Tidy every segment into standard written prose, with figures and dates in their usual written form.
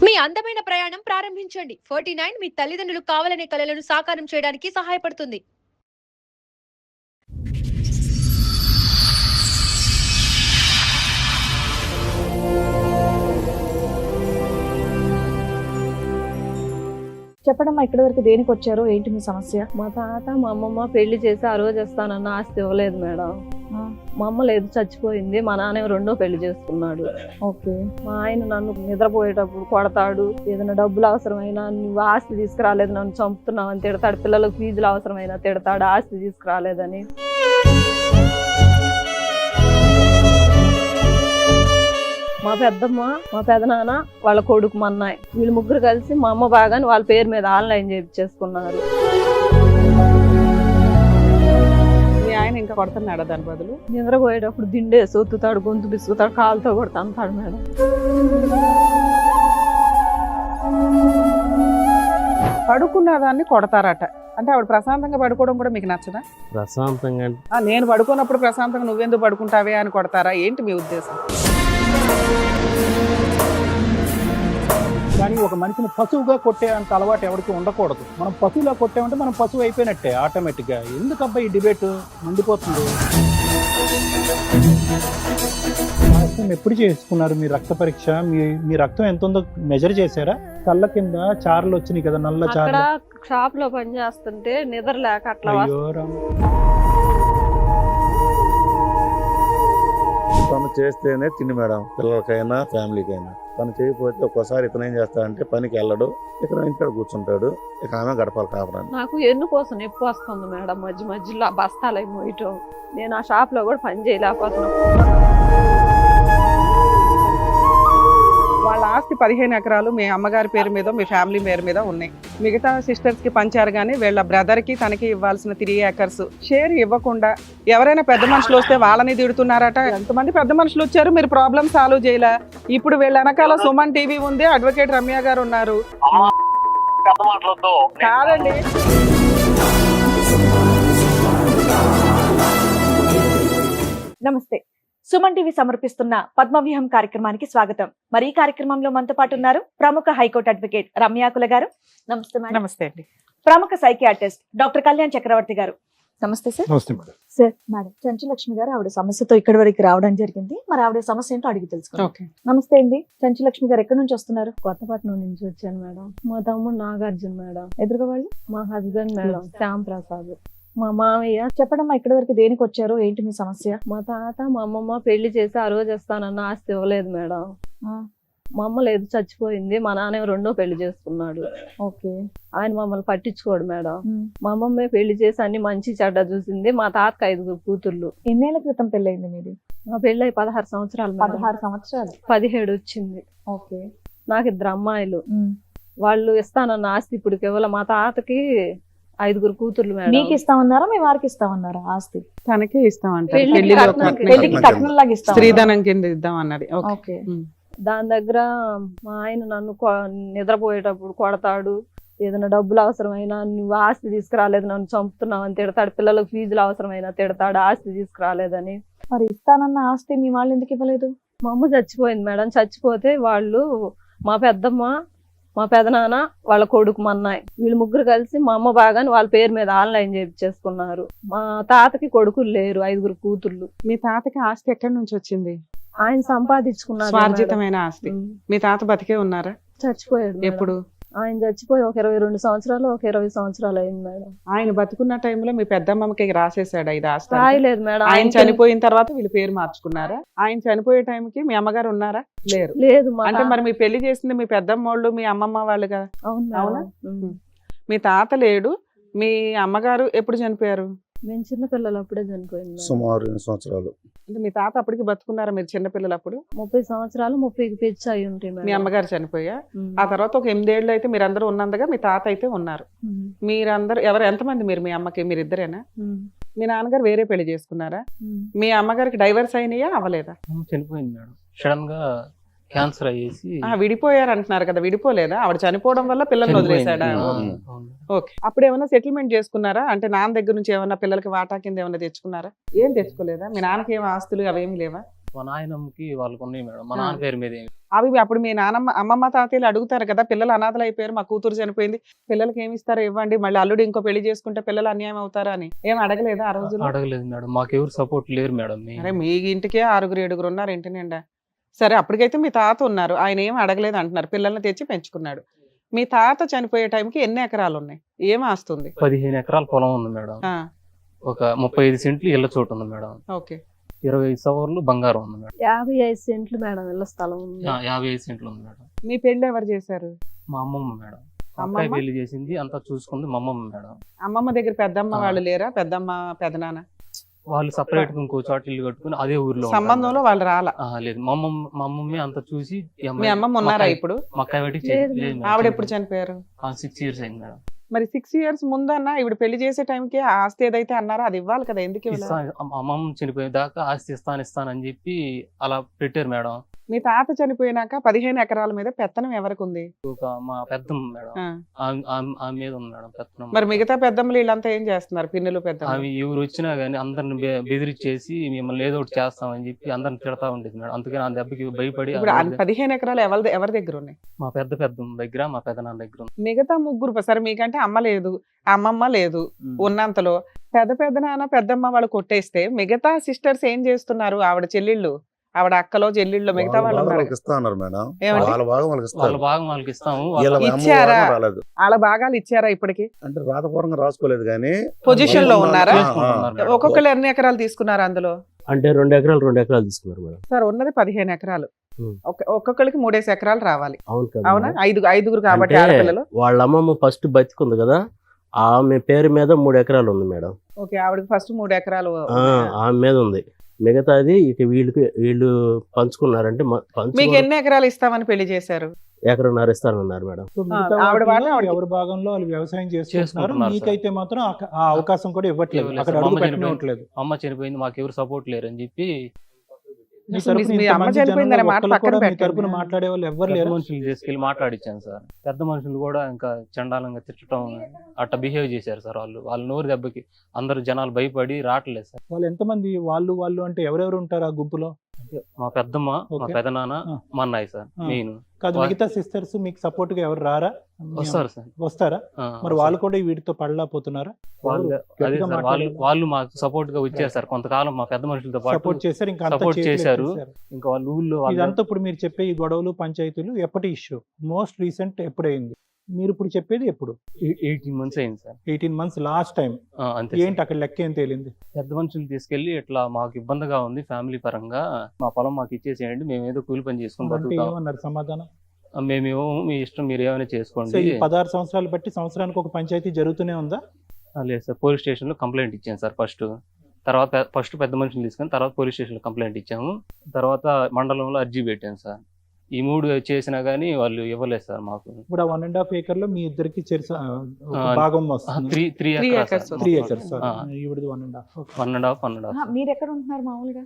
మీ అందమైన ప్రయాణం ప్రారంభించండి. 49 మీ తల్లిదండ్రులు కావాలనే కలలను సాకారం చేయడానికి సహాయపడుతుంది. చెప్పడమ్మా, ఇక్కడి వరకు దేనికి వచ్చారో, ఏంటి మీ సమస్య? మా తాత మా అమ్మమ్మ పెళ్లి చేసి ఆ రోజు ఇస్తానన్న ఆస్తి ఇవ్వలేదు మేడం. మా అమ్మ లేదు, చచ్చిపోయింది. మా నాన్న రెండో పెళ్లి చేసుకున్నాడు. ఓకే. మా ఆయన నన్ను నిద్రపోయేటప్పుడు కొడతాడు. ఏదైనా డబ్బులు అవసరమైనా నువ్వు ఆస్తి తీసుకురాలేదు, నన్ను చంపుతున్నావు అని తిడతాడు. పిల్లలకు ఫీజులు అవసరమైనా తిడతాడు, ఆస్తి తీసుకురాలేదని. మా పెద్దమ్మ, మా పెదనాన్న, వాళ్ళ కొడుకు మా అన్నయ్య, వీళ్ళు ముగ్గురు కలిసి మా అమ్మ బాగాని వాళ్ళ పేరు మీద ఆన్లైన్ చేయించేసుకున్నారు. మీ ఆయన ఇంకా కొడుతున్నాడా దాని బదులు? నిద్రపోయేటప్పుడు దిండేసి ఒత్తుతాడు, గొంతు బిసుకుతాడు, కాలుతో కొడుతా అంటాడు మేడం. పడుకున్న దాన్ని కొడతారట. అంటే ఆవిడ ప్రశాంతంగా పడుకోవడం కూడా మీకు నచ్చదా? ప్రశాంతంగా నేను పడుకున్నప్పుడు ప్రశాంతంగా నువ్వెందుకు పడుకుంటావే అని కొడతారా? ఏంటి మీ ఉద్దేశం? కానీ ఒక మనిషిని పశువుగా కొట్టే అంత అలవాటు ఎవరికి ఉండకూడదు. మనం పశువులా కొట్టామంటే మనం పశువు అయిపోయినట్టే ఆటోమేటిక్గా. ఎందుకబ్బా ఈ డిబేట్ మండిపోతుంది? రక్తం ఎప్పుడు చేసుకున్నారు? మీ రక్త పరీక్ష, మీ రక్తం ఎంత ఉందో మెజర్ చేశారా? కళ్ళ కింద చార్లు వచ్చినాయి కదా, నల్ల అక్కడ చార్లు. షాప్ లో పని చేస్తుంటే నిద్ర లేక అట్లా అయ్యో రామ. తను చేస్తేనే తిండి మేడం, పిల్లలకైనా ఫ్యామిలీకైనా. తను చేయకపోతే ఒక్కోసారి ఇతను ఏం చేస్తాడంటే పనికి వెళ్ళడు, ఇతను ఇంట్లో కూర్చుంటాడు, ఇక ఆమె గడపాలి కాపురాన్ని. నాకు ఎన్ను కోసం నొప్పి వస్తుంది మేడం, మధ్య మధ్యలో బస్తాలు అవి మోయటం. నేను ఆ షాప్ లో కూడా పని చేయలేకపోతున్నాను. వాళ్ళ ఆస్తి 15 ఎకరాలు మీ అమ్మగారి పేరు మీద, మీ ఫ్యామిలీ పేరు మీద ఉన్నాయి. మిగతా సిస్టర్స్ కి పంచారు, కానీ వీళ్ళ బ్రదర్ కి తనకి ఇవ్వాల్సిన 3 acres షేర్ ఇవ్వకుండా ఎవరైనా పెద్ద మనుషులు వస్తే వాళ్ళని తిడుతున్నారట. ఎంతమంది పెద్ద మనుషులు వచ్చారు, మీరు ప్రాబ్లమ్ సాల్వ్ చేయలే. ఇప్పుడు వీళ్ళ వెనకాల సుమన్ టీవీ ఉంది, అడ్వకేట్ రమ్య గారు ఉన్నారు. కాదండి, నమస్తే. సుమన్ టీవీ సమర్పిస్తున్న పద్మవ్యూహం కార్యక్రమానికి స్వాగతం. మరి ఈ కార్యక్రమంలో మనతో పాటు ఉన్నారు ప్రముఖ హైకోర్టు అడ్వకేట్ రమ్యాకుల గారు. నమస్తే మేడం. నమస్తే అండి. ప్రముఖ సైకియాట్రిస్ట్ డాక్టర్ కళ్యాణ్ చక్రవర్తి గారు. నమస్తే సార్. నమస్తే మేడం. సార్, మేడం చంచులక్ష్మి గారు ఆవిడ సమస్యతో ఇక్కడి వరకు రావడం జరిగింది. మరి ఆవిడ సమస్య ఏంటో అడిగి తెలుసుకుందాం. ఓకే. నమస్తే అండి. చంచులక్ష్మి గారు ఎక్కడి నుంచి వస్తున్నారు? కొత్తపట్నం నుంచి వచ్చాను మేడం. మా తమ్ముడు నాగార్జున మేడం. ఎదురుగా వాళ్ళు? మా హస్బెండ్ మేడం శ్యామ్ ప్రసాద్. మా మామయ్య. చెప్పడమ్మా, ఇక్కడి వరకు దేనికి వచ్చారో, ఏంటి మీ సమస్య? మా తాత మా అమ్మమ్మ పెళ్లి చేసి ఆ రోజు ఇస్తానన్న ఆస్తి ఇవ్వలేదు మేడం. మా అమ్మ లేదు, చచ్చిపోయింది. మా నాన్న రెండో పెళ్లి చేసుకున్నాడు. ఓకే. ఆయన మమ్మల్ని పట్టించుకోడు మేడం. మా అమ్మమ్మే పెళ్లి చేసి అన్ని మంచి చెడ్డ చూసింది. మా తాతకు 5 కూతుర్లు. ఎన్నేళ్ల క్రితం పెళ్ళయింది మీది? మా పెళ్ళి 16 సంవత్సరాలు మేడం. 16 సంవత్సరాలు. 17 వచ్చింది. ఓకే. నాకు 2 అమ్మాయిలు. వాళ్ళు ఇస్తానన్న ఆస్తి ఇప్పుడు కేవలం మా తాతకి 5 కూతుర్లు మేడం. మీకు ఇస్తామన్నారా, మీ వారికి ఇస్తామన్నారా ఆస్తి? తనకే ఇస్తామంటారు. పెళ్లికి పెళ్లికి కట్నం లాగా ఇస్తాం, స్త్రీధనం కింద ఇద్దాం అన్నది. ఓకే. దాని దగ్గర మా ఆయన నన్ను నిద్రపోయేటప్పుడు కొడతాడు. ఏదైనా డబ్బులు అవసరమైనా నువ్వు ఆస్తి తీసుకురాలేదు, నన్ను చంపుతున్నావు అని తిడతాడు. పిల్లలకు ఫీజులు అవసరమైనా తిడతాడు, ఆస్తి తీసుకురాలేదని. మరి ఇస్తానన్న ఆస్తి మీ వాళ్ళు ఎందుకు ఇవ్వలేదు? మా అమ్మ చచ్చిపోయింది మేడం. చచ్చిపోతే వాళ్ళు మా పెద్దమ్మ, మా పెదనాన్న, వాళ్ళ కొడుకు మా అన్నయ్య, వీళ్ళు ముగ్గురు కలిసి మా అమ్మ బాగాని వాళ్ళ పేరు మీద ఆన్లైన్ చేయించేసుకున్నారు. మా తాతకి కొడుకులు లేరు, 5 కూతుర్లు. మీ తాతకి ఆస్తి ఎక్కడి నుంచి వచ్చింది? ఆయన సంపాదించుకున్నారు. స్వార్జితమైన ఆస్తి. మీ తాత బతికే ఉన్నారా? చచ్చిపోయాడు. ఎప్పుడు? ఆయన చచ్చిపోయి ఒక 22 సంవత్సరాలు, ఒక 20 సంవత్సరాలు అయింది మేడం. ఆయన బతుకున్న టైంలో మీ పెద్దమ్మకి రాసేసాడు ఇది ఆస్తి? రాయలేదు మేడం. ఆయన చనిపోయిన తర్వాత వీళ్ళు పేరు మార్చుకున్నారా? ఆయన చనిపోయే టైంకి మీ అమ్మగారు ఉన్నారా? లేరు. లేదు. అంటే మరి మీ పెళ్లి చేసింది మీ పెద్దమ్మ వాళ్ళు, మీ అమ్మమ్మ వాళ్ళు కదా? అవునా? మీ తాత లేడు, మీ అమ్మగారు ఎప్పుడు చనిపోయారు? మేము చిన్నపిల్లలు అప్పుడే చనిపోయింది. సుమారు 8 సంవత్సరాలు. అంటే మీ తాత అప్పటికి బతుకున్నారా మీరు చిన్నపిల్లలు అప్పుడు? 30 సంవత్సరాలు, 30కి పెంచి అయి ఉంటాయి. మీ అమ్మగారు చనిపోయా? ఆ తర్వాత ఒక 8 ఏళ్ళు అయితే మీరందరూ ఉన్నందుగా మీ తాత అయితే ఉన్నారు. మీరందరూ ఎంతమంది మీరు? మీ అమ్మకి మీరు ఇద్దరేనా? మీ నాన్నగారు వేరే పెళ్లి చేసుకున్నారా? మీ అమ్మగారికి డైవర్స్ అయినాయా, అవ్వలేదా? చనిపోయింది మేడం, సడన్ గా క్యాన్సర్ అయ్యేసి. విడిపోయారు అంటున్నారు కదా, విడిపోలేదా? ఆవిడ చనిపోవడం వల్ల పిల్లల్ని వదిలేశాడా? ఓకే. అప్పుడు ఏమైనా సెటిల్మెంట్ చేసుకున్నారా? అంటే నాన్న దగ్గర నుంచి ఏమన్నా పిల్లలకి వాటా కింద ఏమన్నా తెచ్చుకున్నారా? ఏం తెచ్చుకోలేదా? మీ నాన్నకి ఏం ఆస్తులు అవేమి లేవా? మా నాయనమ్మకి వాళ్ళకు ఉన్నాయి మేడం. మా ఆ. నాన్న పేరు మీద ఏమి అవి అప్పుడు మీ నానమ్మ అమ్మమ్మ తాతయ్యలు అడుగుతారు కదా, పిల్లలు అనాథలు అయిపోయారు, మా కూతురు చనిపోయింది, పిల్లలకి ఏమి ఇస్తారో ఇవ్వండి, మళ్ళీ అల్లుడు ఇంకో పెళ్లి చేసుకుంటే పిల్లలు అన్యాయం అవుతారా అని ఏం అడగలేదా ఆ రోజుల్లో? అడగలేదు మేడం. మాకెవరు సపోర్ట్ లేరు మేడం. అరే మీ ఇంటికే 6-7 ఉన్నారు ఇంటి నిండా. సరే అప్పటికైతే మీ తాత ఉన్నారు, ఆయన ఏం అడగలేదు అంటున్నారు, పిల్లల్ని తెచ్చి పెంచుకున్నాడు. మీ తాత చనిపోయే టైంకి ఎన్ని ఎకరాలు ఉన్నాయి, ఏం ఆస్తుంది? 15 ఎకరాల పొలం ఉంది మేడం. ఆ, ఒక 35 సెంట్లు ఇళ్ల చోటు ఉంది మేడం. ఓకే. 25 సవర్లు బంగారం ఉంది మేడం. 55 సెంట్లు మేడం ఇళ్ళ స్థలం ఉంది. 55 సెంట్లు ఉంది మేడం. మీ పెళ్లి ఎవరు చేశారు? మా అమ్మమ్మ మేడం. మా అమ్మమ్మ? అమ్మాయి పెళ్లి చేసింది, అంతా చూసుకుంది మా అమ్మమ్మ మేడం. అమ్మమ్మ దగ్గర పెద్దమ్మ వాళ్ళు లేరా? పెద్దమ్మ పెదనాన్న వాళ్ళు సపరేట్ గా ఇంకో చోట ఇల్లు కట్టుకుని అదే ఊర్లో ఉంటారు సంబంధంలో మేడం. వాళ్ళు రాలా? లేదు, మా అమ్మమ్మే అంతా చూసి ఈ మీ అమ్మాయి అమ్మమ్మ ఉన్నారా ఇప్పుడు? మక్కాయ పెట్టి లేదు. లేదు మేడం. ఆవిడ ఎప్పుడు చనిపోయారు? 6 ఇయర్స్ అయింది మేడం. మరి 6 years ముందన్నా ఇవిడ పెళ్లి చేసే టైంకి ఆ ఆస్తి ఏదైతే అన్నారో అది ఇవ్వాలి కదా, ఎందుకు ఇవ్వలేదు? అమ్మమ్మ చనిపోయేదాకా ఆస్తి ఇస్తానని చెప్పి అలా పెట్టారు మేడం. మీ తాత చనిపోయినాక 15 ఎకరాల మీద పెత్తనం ఎవరికి ఉంది? ఒక మా పెద్దమ్మ మేడం, ఆ. ఆమె మీద ఉంది మేడం పెత్తనం. మరి మిగతా పెద్దమ్మలు వీళ్ళంతా ఏం చేస్తున్నారు? పిన్నులు పెద్దమ్మ అవి ఎవరు వచ్చినా గానీ అందరిని బెదిరించేసి మిమ్మల్ని ఏదో ఒకటి చేస్తామని చెప్పి అందరిని తిడతా ఉండేది మేడం. అందుకని ఆ దెబ్బకి భయపడి ఇప్పుడు 15 ఎకరాలు ఎవరి దగ్గర ఉన్నాయి? మా పెద్దమ్మ దగ్గర, మా పెదనాన్న దగ్గర ఉంది. మిగతా ముగ్గురు సరే మీకంటే అమ్మ లేదు, అమ్మమ్మ లేదు, ఉమ్. ఉన్నంతలో పెద్దనాన్న పెద్దమ్మ వాళ్ళు కొట్టేస్తే మిగతా సిస్టర్స్ ఏం చేస్తున్నారు? ఆవిడ చెల్లెళ్ళు, ఆవిడ అక్కలో చెల్లెళ్ళు మిగతా వాళ్ళు ఉన్నారు. వాళ్ళకి ఇస్తా అన్నారు మేడం. ఏమండి? వాళ్ళ భాగం వాళ్ళకి వాళ్ళ ఇస్తారు. భాగం వాళ్ళకి ఇస్తాము. వీళ్ళ అమ్మ ఇచ్చారా? భాగం రాలేదు. వాళ్ళ భాగాలు ఇచ్చారా ఇప్పటికి? అంటే రాతపూర్వకంగా రాసుకోలేదు కానీ పొజిషన్ లో ఉన్నారా? చేసుకుంటున్నారు మేడం. ఒక్కొక్కరు ఎన్ని ఎకరాలు తీసుకున్నారు అందులో? అంటే 2 ఎకరాలు తీసుకున్నారు మేడం. సార్ ఉన్నది 15 ఎకరాలు, ఉమ్. ఒక్కొక్కరికి 3 ఎకరాలు రావాలి. అవును కదా అవునా? మేడం? ఐదుగురు కాబట్టి అంటే ఆడపిల్లలు. వాళ్ళ అమ్మమ్మ ఫస్ట్ బతికుంది కదా, ఆమె పేరు మీద 3 ఎకరాలు ఉంది మేడం. ఓకే, ఆవిడకి ఫస్ట్ 3 ఎకరాలు ఆమె మీద ఉంది. మిగతాది ఇక వీళ్ళు పంచుకున్నారంటే మీకు ఎన్ని ఎకరాలు ఇస్తామని పెళ్లి చేశారు? 1.5 ఎకరం ఇస్తానన్నారు మేడం. సో మిగతా ఆవిడ వాటిలో వాళ్ళు ఎవరి భాగంలో వాళ్ళు వ్యవసాయం చేసుకుంటున్నారు. చేసుకుంటున్నారు మీకైతే మాత్రం ఆ అవకాశం కూడా ఇవ్వట్లేదు, ఇవ్వలేదు అక్కడ సార్. అడుగు అమ్మ పెట్టనివ్వట్లేదు. అమ్మ చనిపోయింది, మాకు ఎవరు సపోర్ట్ లేరు అని చెప్పి మీ అసలు తరపున మీ ఇంతమంది అమ్మ చనిపోయిందనే జనంలో మాట ఒక్కళ్ళు పక్కన కూడా మీ పెట్టండి. తరపున మాట్లాడే వాళ్ళు ఎవరు పెద్ద లేరు. మనుషులు తీసుకెళ్లి మాట్లాడిచ్చాను సార్. పెద్ద మనుషులు కూడా ఇంకా చండాలంగా తిట్టడం అట్లా బిహేవ్ చేశారు సార్. వాళ్ళ నోరు దెబ్బకి అందరు జనాలు భయపడి రావట్లేదు సార్. వాళ్ళు ఎంతమంది? వాళ్ళు అంటే ఎవరెవరు ఉంటారు ఆ గుంపులో? మా పెద్దమ్మ, మా ఓకే. పెదనాన్న, ఆ. మా అన్నయ్య సార్. ఆ. నేను కాదు, మిగతా సిస్టర్స్ మీకు సపోర్ట్ గా ఎవరు రారా? వస్తారు సార్. వస్తారా? ఆ, మరి వాళ్ళు కూడా వీటితో పడలేకపోతున్నారా? వాళ్ళు గట్టిగా అదే సార్, మాట్లాడాలి. వాళ్ళు మాకు సపోర్ట్ గా వచ్చారు సార్. కొంతకాలం మా పెద్ద మనుషులతో పాటు సపోర్ట్ చేశారు, ఇంకా అంతా సపోర్ట్ చేతులు చేశారు. ఎత్తేసారు. ఇంకా వాళ్ళ ఊళ్ళో ఇదంతా ఇప్పుడు మీరు చెప్పే ఈ గొడవలు పంచాయతీలు ఎప్పటి ఇష్యూ? Most recent ఎప్పుడైంది? మీరు ఇప్పుడు చెప్పేది ఎప్పుడు? 18 months అయింది సార్. 18 months last time. అంతే ఏంటి సార్. అక్కడ లెక్క ఏం తేలింది? పెద్ద మనుషులు తీసుకెళ్లి ఇట్లా మాకు ఇబ్బందిగా ఉంది ఫ్యామిలీ పరంగా, మా పొలం మాకు ఇచ్చేసేయండి, మేము ఏదో కూలి పని చేసుకుని అంటే బతుకుతాం, ఏమన్నారు సమాధానం? మేమేమో మీ ఇష్టం, మీరు ఏమైనా సో చేసుకోండి. ఈ 16 సంవత్సరాలు బట్టి సంవత్సరానికి ఒక పంచాయతీ జరుగుతూనే ఉందా? లేదు సార్, పోలీస్ స్టేషన్ లో కంప్లైంట్ ఇచ్చాను సార్ ఫస్ట్ పెద్ద మనుషులు తీసుకొని తర్వాత పోలీస్ స్టేషన్ లో కంప్లైంట్ ఇచ్చాము. తర్వాత మండలంలో అర్జీ పెట్టాను సార్. ఈ 3 చేసినా గానీ వాళ్ళు ఇవ్వలేదు సార్ మాకు. ఇప్పుడు ఆ 1.5 acre లో మీ ఇద్దరికి ఒక ఆ, భాగం వస్తుంది. 3 acres acres 3 acres. ఈవిడది 1.5. Okay. 1.5 మీరు ఎక్కడ ఉంటున్నారు మామూలుగా?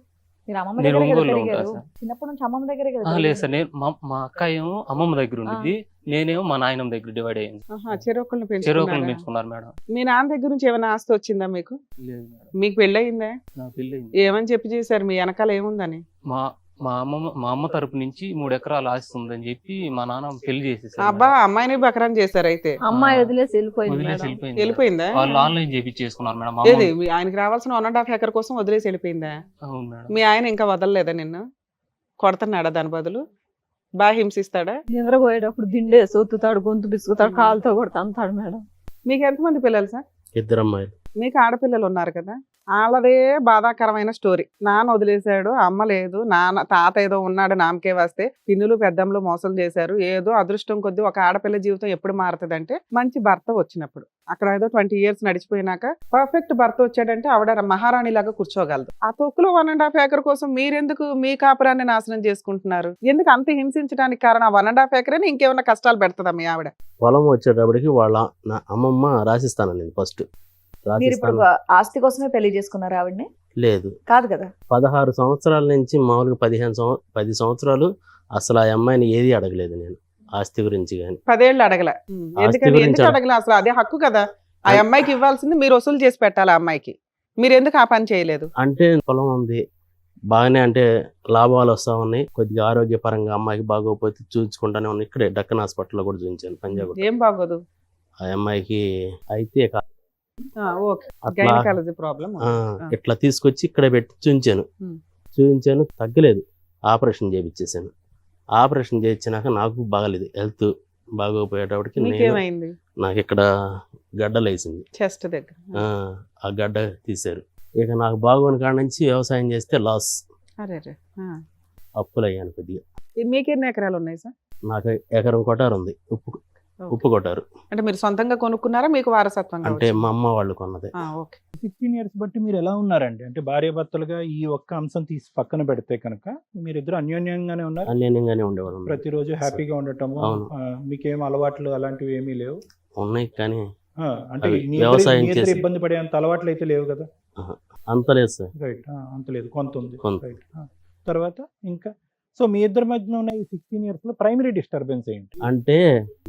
మీరు అమ్మమ్మ నేను దగ్గరే కదా ఒంగోలులో పెరిగారు. ఉంటాను సార్. చిన్నప్పటి నుంచి అమ్మమ్మ దగ్గరే కదా లేదు పెరిగారు. సార్, నేను మా అక్క ఏమో అమ్మమ్మ దగ్గర ఉండిద్ది, నేనేమో మా నాయనమ్మ దగ్గర డివైడ్ అయ్యింది. చెరుకులను చెరువులు పెంచుకున్నారా? పెంచుకున్నారు మేడం. మీ నాన్న దగ్గర నుంచి ఏమైనా ఆస్తి వచ్చిందా మీకు? లేదు మేడం, మీకు పెళ్ళయిందా? నా పెళ్ళి ఏమని చెప్పి చేశారు? మీ వెనకాల ఏముందని? మా అమ్మ తరపు నుంచి 3 ఎకరాలు ఆస్తి ఉందని చెప్పి మా నాన్న పెళ్లి చేసేసారు అబ్బా, మేడం. అమ్మాయిని బకరం చేశారు అయితే. అమ్మాయి వదిలేసి వెళ్ళిపోయింది వదిలేసి మేడం. వెళ్ళిపోయింది. వెళ్ళిపోయిందా? వాళ్ళు ఆన్లైన్ చేపించేసుకున్నారు మేడం. ఏది ఆయనకి రావాల్సిన 1.5 acre కోసం వదిలేసి వెళ్ళిపోయిందా? అవును మేడం. మీ ఆయన ఇంకా వదలలేదా నిన్ను? కొడతన్నాడా దాని బదులు? బాగా హింసిస్తాడా? నిద్రపోయేటప్పుడు దిండే సొత్తుతాడు, గొంతు బిసుకుతాడు, కాలుతో కూడా తంతాడు మేడం. మీకు ఎంతమంది పిల్లలు సార్? 2 అమ్మాయిలు. మీకు ఆడపిల్లలు ఉన్నారు కదా, వాళ్ళదే బాధాకరమైన స్టోరీ. నాన్న వదిలేశాడు, అమ్మ లేదు, తాత ఏదో ఉన్నాడు నామకే వస్తే, పిన్నులు పెద్దమ్మలు మోసం చేశారు. ఏదో అదృష్టం కొద్దీ ఒక ఆడపిల్ల జీవితం ఎప్పుడు మారుతుందంటే మంచి భర్త వచ్చినప్పుడు. అక్కడ ఏదో 20 years నడిచిపోయినాక పర్ఫెక్ట్ భర్త వచ్చాడంటే ఆవిడ మహారాణి లాగా కూర్చోగలదు. ఆ తొక్కులో 1.5 acre కోసం మీరెందుకు మీ కాపురాన్ని నాశనం చేసుకుంటున్నారు? ఎందుకు అంత హింసించడానికి కారణం 1.5 acre? ఇంకేమైనా కష్టాలు పెడతదా మీ ఆవిడ? పొలం వచ్చేటప్పటికి నా అమ్మమ్మ రాసిస్తానండి ఫస్ట్. మీరు ఇప్పుడు ఆస్తి కోసమే పెళ్లి చేసుకున్నారు ఆవిడని? లేదు, కాదు కదా. 16 సంవత్సరాల నుంచి మామూలుగా 10 సంవత్సరాలు అసలు ఆ అమ్మాయిని ఏది అడగలేదు నేను ఆస్తి గురించి కానీ. 10 ఏళ్ళు అడగల. ఎందుకంటే గురించి ఎందుకు అడగల? అసలు అదే హక్కు కదా, ఆ అమ్మాయికి ఇవ్వాల్సింది మీరు వసూలు చేసి పెట్టాలి. ఆ అమ్మాయికి మీరు ఎందుకు ఆ పని చేయలేదు? అంటే పొలం ఉంది, బాగానే అంటే లాభాలు వస్తూ ఉన్నాయి. కొద్దిగా ఆరోగ్యపరంగా అమ్మాయికి బాగోకపోతే చూపించుకుంటానే ఉన్నాయి. ఇక్కడే డక్కన్ హాస్పిటల్లో కూడా చూపించాను పంజాగుట్ట. ఏం బాగోదు? ఆ అమ్మాయికి అయితే ఓకే, అట్లా గైనకాలజీ ప్రాబ్లం. ఇట్లా తీసుకొచ్చి ఇక్కడే పెట్టి చూపించాను, తగ్గలేదు. ఆపరేషన్ చేయించేసాను. ఆపరేషన్ చేయించినాక నాకు బాగలేదు, హెల్త్ బాగోపోయేటప్పటికి మీకేమైంది? నాకు ఇక్కడ గడ్డలు వేసింది, చెస్ట్ దగ్గర. ఆ గడ్డ తీశారు. ఇక నాకు బాగోని కాడ నుంచి వ్యవసాయం చేస్తే లాస్, అరే అప్పులు అయ్యాను కొద్దిగా. మీకు ఎన్ని ఎకరాలు ఉన్నాయి సార్? నాకు ఎకరం కొట్టారు ఉంది, ఉప్పు కొట్టారు. అంటే మీరు సొంతంగా కొనుక్కున్నారా, మీకు వారసత్వంగా అంటే మా అమ్మ వాళ్ళు కొన్నది. ఓకే. 16 years బట్టి మీరు ఎలా ఉన్నారండి? అంటే భార్యాభర్తలుగా ఈ ఒక్క అంశం తీసి పక్కన పెడితే కనుక మీరిద్దరు అన్యోన్యంగానే ఉన్నారు? అన్యోన్యంగానే ఉండేవాళ్ళం. ప్రతిరోజు హ్యాపీగా ఉండటము, అవును. మీకేం అలవాట్లు అలాంటివి ఏమీ లేవు? ఉన్నాయి కానీ అంటే అవి మీ వ్యవసాయం ఇద్దరు చేసి- ఇబ్బంది పడే అంత అలవాట్లు అయితే లేవు కదా? అంత లేదు సార్. రైట్, అంత లేదు, కొంత ఉంది. కొంత. రైట్. తర్వాత ఇంకా సో మీ ఇద్దరి మధ్యన ఉన్న ఈ 16 years లో ప్రైమరీ డిస్టర్బెన్స్ ఏంటి? అంటే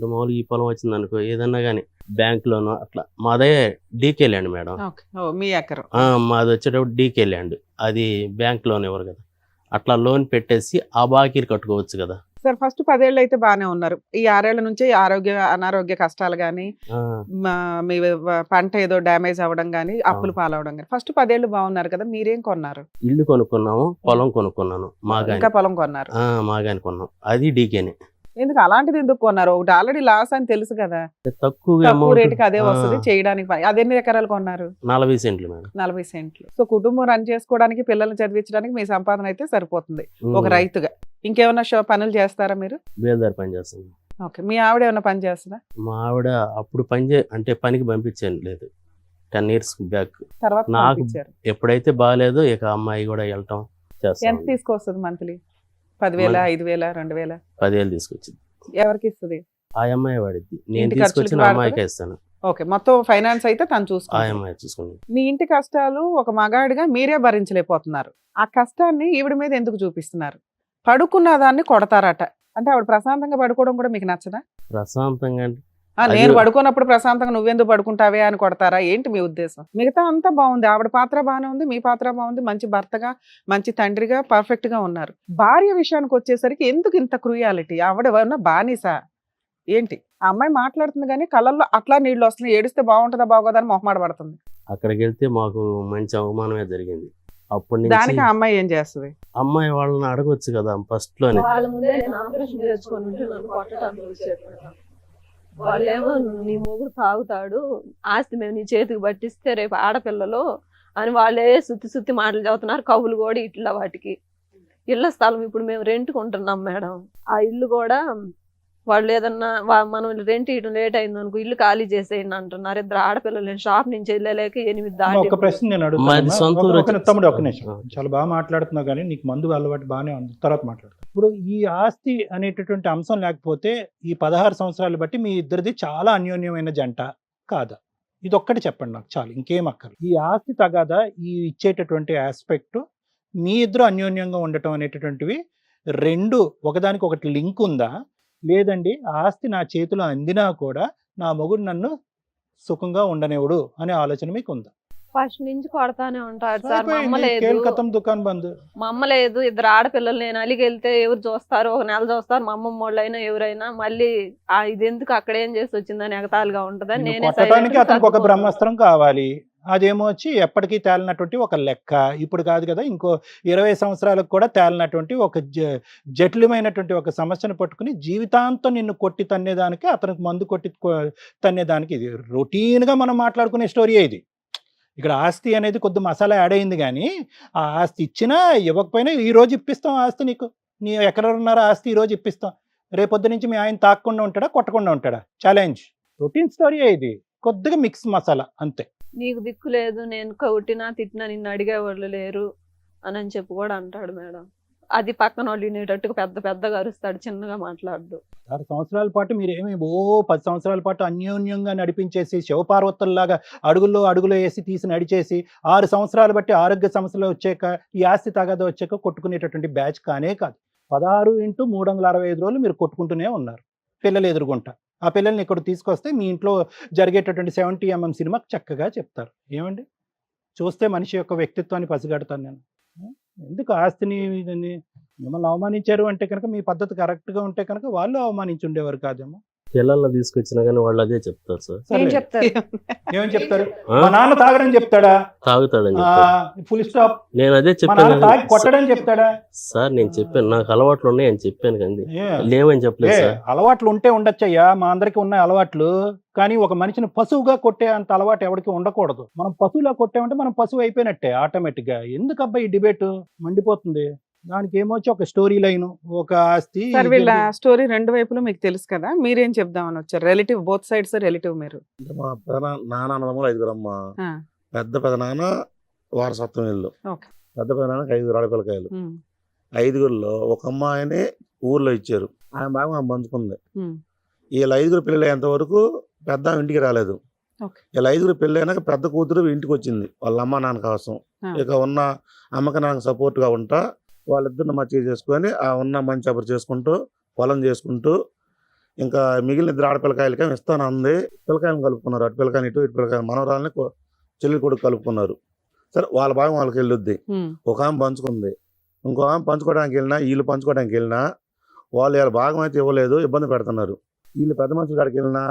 మామూలుగా ఈ పొలం వచ్చింది అనుకో, ఏదన్నా కానీ బ్యాంక్ లోను అట్లా. మాదే డీకే ల్యాండ్ మేడం. ఓకే. మీ ఎకరం. మాది వచ్చేటప్పుడు డీకే ల్యాండ్, అది బ్యాంక్ లోన్ ఇవ్వరు కదా, అట్లా లోన్ పెట్టేసి ఆ బాకీలు కట్టుకోవచ్చు కదా. సార్ ఫస్ట్ 10 ఏళ్ళు అయితే బాగానే ఉన్నారు. ఈ 6 ఏళ్ల నుంచి అనారోగ్య కష్టాలు కానీ, మీ పంట ఏదో డ్యామేజ్ అవ్వడం కానీ, అప్పులు పాలవడం కానీ, ఫస్ట్ 10 ఏళ్ళు బాగున్నారు కదా, మీరేం కొన్నారు? ఇల్లు కొనుక్కున్నాము, పొలం కొనుక్కున్నాను, ఇంకా పొలం కొన్నారు? మాగాని కొన్నాం, అది డీకేనే. ఎందుకు అలాంటిది ఎందుకు కొన్నారు? ఒకటి ఆల్రెడీ లాస్ అని తెలుసు కదా, తక్కువ తక్కువ రేటుకి అదే వస్తుంది చేయడానికి. అది ఎన్ని ఎకరాలు కొన్నారు? 40 సెంట్లు మేడం. 40 సెంట్లు. సో కుటుంబం రన్ చేసుకోవడానికి, పిల్లల్ని చదివించడానికి మీ సంపాదన అయితే సరిపోతుంది ఒక రైతుగా. ఇంకేమన్నా పనులు చేస్తారా మీరు? బేల్దారి పని చేస్తాను. ఓకే. మీ ఆవిడ ఏమన్నా పని చేస్తుందా? మా ఆవిడ అప్పుడు అంటే పనికి పంపించాను లేదు, 10 years బ్యాక్. తర్వాత నాకు పంపించారు. ఎప్పుడైతే బాగాలేదో ఇక అమ్మాయి కూడా వెళ్ళటం ఎంత చేస్తాను. తీసుకొస్తుంది మంత్లీ? 10,000, 5,000, 2,000? 10,000 తీసుకొచ్చింది. ఎవరికి ఇస్తుంది? ఆ అమ్మాయి వాడిద్ది, నేను ఇంటి తీసుకొచ్చిన ఖర్చులకి వాడుతుందా? అమ్మాయికే ఇస్తాను. ఓకే. మొత్తం ఫైనాన్స్ అయితే తను ఆ చూసుకుంటుంది. అమ్మాయి చూసుకుంది. మీ ఇంటి కష్టాలు ఒక మగాడిగా మీరే భరించలేకపోతున్నారు. ఆ కష్టాన్ని ఈవిడ మీద ఎందుకు చూపిస్తున్నారు? పడుకున్న దాన్ని కొడతారట, అంటే ఆవిడ ప్రశాంతంగా పడుకోవడం కూడా మీకు నచ్చదా? ప్రశాంతంగా అంటే నేను పడుకున్నప్పుడు ప్రశాంతంగా నువ్వెందుకు పడుకుంటావే అని కొడతారా ఏంటి మీ ఉద్దేశం? మిగతా అంతా బాగుంది, ఆవిడ పాత్ర బాగానే ఉంది, మీ పాత్ర బాగుంది, మంచి భర్తగా, మంచి తండ్రిగా పర్ఫెక్ట్ గా ఉన్నారు. భార్య విషయానికి వచ్చేసరికి ఎందుకు ఇంత క్రూయాలిటీ? ఆవిడ ఏమన్నా బానిసా ఏంటి? ఆ అమ్మాయి మాట్లాడుతుంది కానీ కళ్ళల్లో అట్లా నీళ్లు వస్తున్నాయి. ఏడిస్తే బాగుంటుందా బాగోదా అని మొహమాట పడుతుంది. అక్కడికి వెళ్తే మాకు మంచి అవమానమే జరిగింది. అప్పటి దానికి నుంచి ఆ అమ్మాయి ఏం చేస్తుంది? అమ్మాయి వాళ్ళని అడగొచ్చు కదా ఫస్ట్ లోనే. వాళ్ళ ముందే నేను ఆపరేషన్ చేసుకొని ఉంటే నన్ను కొట్టడానికి వచ్చారు మేడం. వాళ్ళేమో నీ మొగుడు తాగుతాడు, ఆస్తి మేము నీ చేతికి పట్టిస్తే రేపు ఆడపిల్లలు అని వాళ్ళే సుత్తి మాటలు చదువుతున్నారు. కవులు కూడా ఇట్లా వాటికి ఇళ్ల స్థలం ఇప్పుడు మేము రెంట్కి ఉంటున్నాం మేడం. ఆ ఇల్లు కూడా వాళ్ళు ఏదన్నా మనం రెంట్ ఇవ్వడం లేట్ అయింది అనుకో, ఇల్లు ఖాళీ చేసేయండి అంటున్నారు. ఇద్దరు ఆడపిల్లలు షాప్ నుంచి వెళ్ళలేక 8 దాటి. ఒక ప్రశ్న నేను మాది సొంత ఊరు అడుగుతాను తమ్ముడు, ఒక వచ్చి- నిమిషం. చాలా బాగా మాట్లాడుతున్నావు కానీ నీకు మందు అలవాటు బాగానే ఉంది, తర్వాత మాట్లాడు. ఇప్పుడు ఈ ఆస్తి అనేటటువంటి అంశం లేకపోతే ఈ 16 సంవత్సరాలు బట్టి మీ ఇద్దరిది చాలా అన్యోన్యమైన జంట కాదా? ఇది ఒక్కటి చెప్పండి నాకు చాలు, ఇంకేం అక్కర్లేదు. ఈ ఆస్తి తగాదా, ఈ ఇచ్చేటటువంటి ఆస్పెక్ట్, మీ ఇద్దరు అన్యోన్యంగా ఉండటం అనేటటువంటివి రెండు ఒకదానికి ఒకటి లింక్ ఉందా? లేదండి ఆస్తి నా చేతిలో అందినా కూడా నా మొగుడు నన్ను సుఖంగా ఉండనివ్వడు అనే ఆలోచన మీకు ఉందా? ఫస్ట్ నుంచి కొడతానే ఉంటాడు సార్. మా అమ్మ అయిపోయింది, లేదు, కేల్ కథం దుకాన్ బంద్. మా అమ్మ లేదు, ఇద్దరు ఆడపిల్లలు. నేను అలిగి వెళ్తే ఎవరు చూస్తారు? ఒక నెల చూస్తారు మా అమ్మమ్మ వాళ్ళైనా ఎవరైనా. మళ్ళీ ఇది ఎందుకు అక్కడ ఏం చేసి వచ్చిందని ఎగతాళిగా ఉంటదని నిన్ను నేనే కొట్టడానికి silent గా అతనికి ఒక సర్దుకుంటా. బ్రహ్మాస్త్రం కావాలి, అదేమో వచ్చి ఎప్పటికీ తేలినటువంటి ఒక లెక్క. ఇప్పుడు కాదు కదా, ఇంకో 20 సంవత్సరాలకు కూడా తేలినటువంటి ఒక జటిలమైనటువంటి ఒక సమస్యను పట్టుకుని జీవితాంతం నిన్ను కొట్టి తన్నేదానికి, అతనికి మందు కొట్టి తన్నేదానికి ఇది రొటీన్గా మనం మాట్లాడుకునే స్టోరీ ఇది. ఇక్కడ ఆస్తి అనేది కొద్ది మసాలా యాడ్ అయింది కానీ ఆ ఆస్తి ఇచ్చినా ఇవ్వకపోయినా ఈ రోజు ఇప్పిస్తాం ఆస్తి నీకు. నీ ఎక్కడున్నారో ఆస్తి ఈ రోజు ఇప్పిస్తాం. రేపొద్దు నుంచి మీ ఆయన తాకకుండా ఉంటాడా, కొట్టకుండా ఉంటాడా? ఛాలెంజ్. రొటీన్ స్టోరీ ఇది, కొద్దిగా మిక్స్ మసాలా అంతే. నీకు దిక్కు లేదు, నేను కొట్టినా తిట్టినా నిన్ను అడిగేవాళ్ళు లేరు అని చెప్పి కూడా అంటాడు మేడం. అది పక్కన వాళ్ళు వినేటట్టుగా పెద్దగా అరుస్తాడు, చిన్నగా మాట్లాడు. 6 సంవత్సరాల పాటు మీరేమి 10 సంవత్సరాల పాటు అన్యోన్యంగా నడిపించేసి శివపార్వతుల్లాగా అడుగులో వేసి తీసి నడిచేసి 6 సంవత్సరాలు బట్టి ఆరోగ్య సమస్యలు వచ్చాక, ఈ ఆస్తి తగాదా వచ్చాక కొట్టుకునేటటువంటి బ్యాచ్ కానే కాదు. 16 × 365 రోజులు మీరు కొట్టుకుంటూనే ఉన్నారు పిల్లలు ఎదురుగుంటా. ఆ పిల్లల్ని ఇక్కడ తీసుకొస్తే మీ ఇంట్లో జరిగేటటువంటి 70mm సినిమాకి చక్కగా చెప్తారు. ఏమండి, చూస్తే మనిషి యొక్క వ్యక్తిత్వాన్ని పసిగడతాను నేను. ఎందుకు ఆస్తిని ఇదని మిమ్మల్ని అవమానించారు అంటే కనుక మీ పద్ధతి కరెక్ట్ గా ఉంటే కనుక వాళ్ళు అవమానించి ఉండేవారు కాదేమో. పిల్లల్ని తీసుకొచ్చినా కానీ వాళ్ళు అదే చెప్తారు సార్. ఏం సరే, చెప్తారు? ఏమని చెప్తారు? ఆ? మా నాన్న తాగడని చెప్తాడా? తాగుతాడని చెప్తారు. Full stop. నేను అదే మా నాన్న చెప్పాను తాగి కొట్టడని చెప్తాడా? సార్. నేను చెప్పాను నాకు అలవాట్లు ఉన్నాయి అని చెప్పాను కానీ ఏ, లేవని చెప్పలేదు ఏ, సార్. అలవాట్లు ఉంటే ఉండొచ్చయ్యా, మా అందరికి ఉన్నాయి అలవాట్లు. కానీ ఒక మనిషిని పశువుగా కొట్టే అంత అలవాటు ఎవరికి ఉండకూడదు. మనం పశువులా కొట్టామంటే మనం పశువు అయిపోయినట్టే ఆటోమేటిక్ గా. ఎందుకు అబ్బాయి ఈ డిబేట్ మండిపోతుంది? దానికి ఏమొచ్చి ఒక స్టోరీ లైన్, ఒక ఆస్తి. సార్ వీళ్ళ స్టోరీ రెండు వైపులు మీకు తెలుసు కదా, మీరేం చెప్దామని వచ్చారు? రిలేటివ్, బోత్ సైడ్స్ రిలేటివ్ మీరు. అంటే మా నాన్న అన్నదమ్ములు 5 అమ్మ. ఆ, పెద్ద నాన్న వారసత్వం ఇల్లు. ఓకే. పెద్ద నాన్నకి 5 ఆడపిల్లకాయలు. ఉమ్, 5గురిలో ఒక అమ్మాయిని ఊర్లో ఇచ్చారు. ఆమె బాగా ఆమె పంచుకుంది. ఉమ్, వీళ్ళ 5గురు పెళ్ళి అయ్యేంత వరకు పెద్ద ఆమె ఇంటికి రాలేదు. ఓకే. వీళ్ళ 5గురు పెళ్ళి అయినాక పెద్ద కూతురు ఇంటికి వచ్చింది వాళ్ళ అమ్మ నాన్న కోసం. ఆ. ఇక ఉన్న అమ్మకి నాన్నకి సపోర్ట్గా ఉంటా వాళ్ళిద్దరిని మంచిగా చేసుకొని ఆ ఉన్న మంచి అబ్బరు చేసుకుంటూ పొలం చేసుకుంటూ ఇంకా మిగిలిన 2 ఆడపిల్లకాయలకి ఇస్తాను అంది. పిల్లకాయలను కలుపుకున్నారు. అటు పిల్లకాయని ఇటు పిల్లకాయలు మనవరాలని చెల్లి కొడుకు కలుపుకున్నారు. సరే వాళ్ళ భాగం వాళ్ళకి వెళ్ళొద్ది. ఉమ్, ఒక ఆమె పంచుకుంది. ఇంకో ఆమె పంచుకోవడానికి వెళ్ళినా వీళ్ళు పంచుకోవడానికి వెళ్ళినా వాళ్ళు వాళ్ళ భాగం అయితే ఇవ్వలేదు, ఇబ్బంది పెడుతున్నారు. వీళ్ళు పెద్ద మనుషుల కాడికి వెళ్ళినా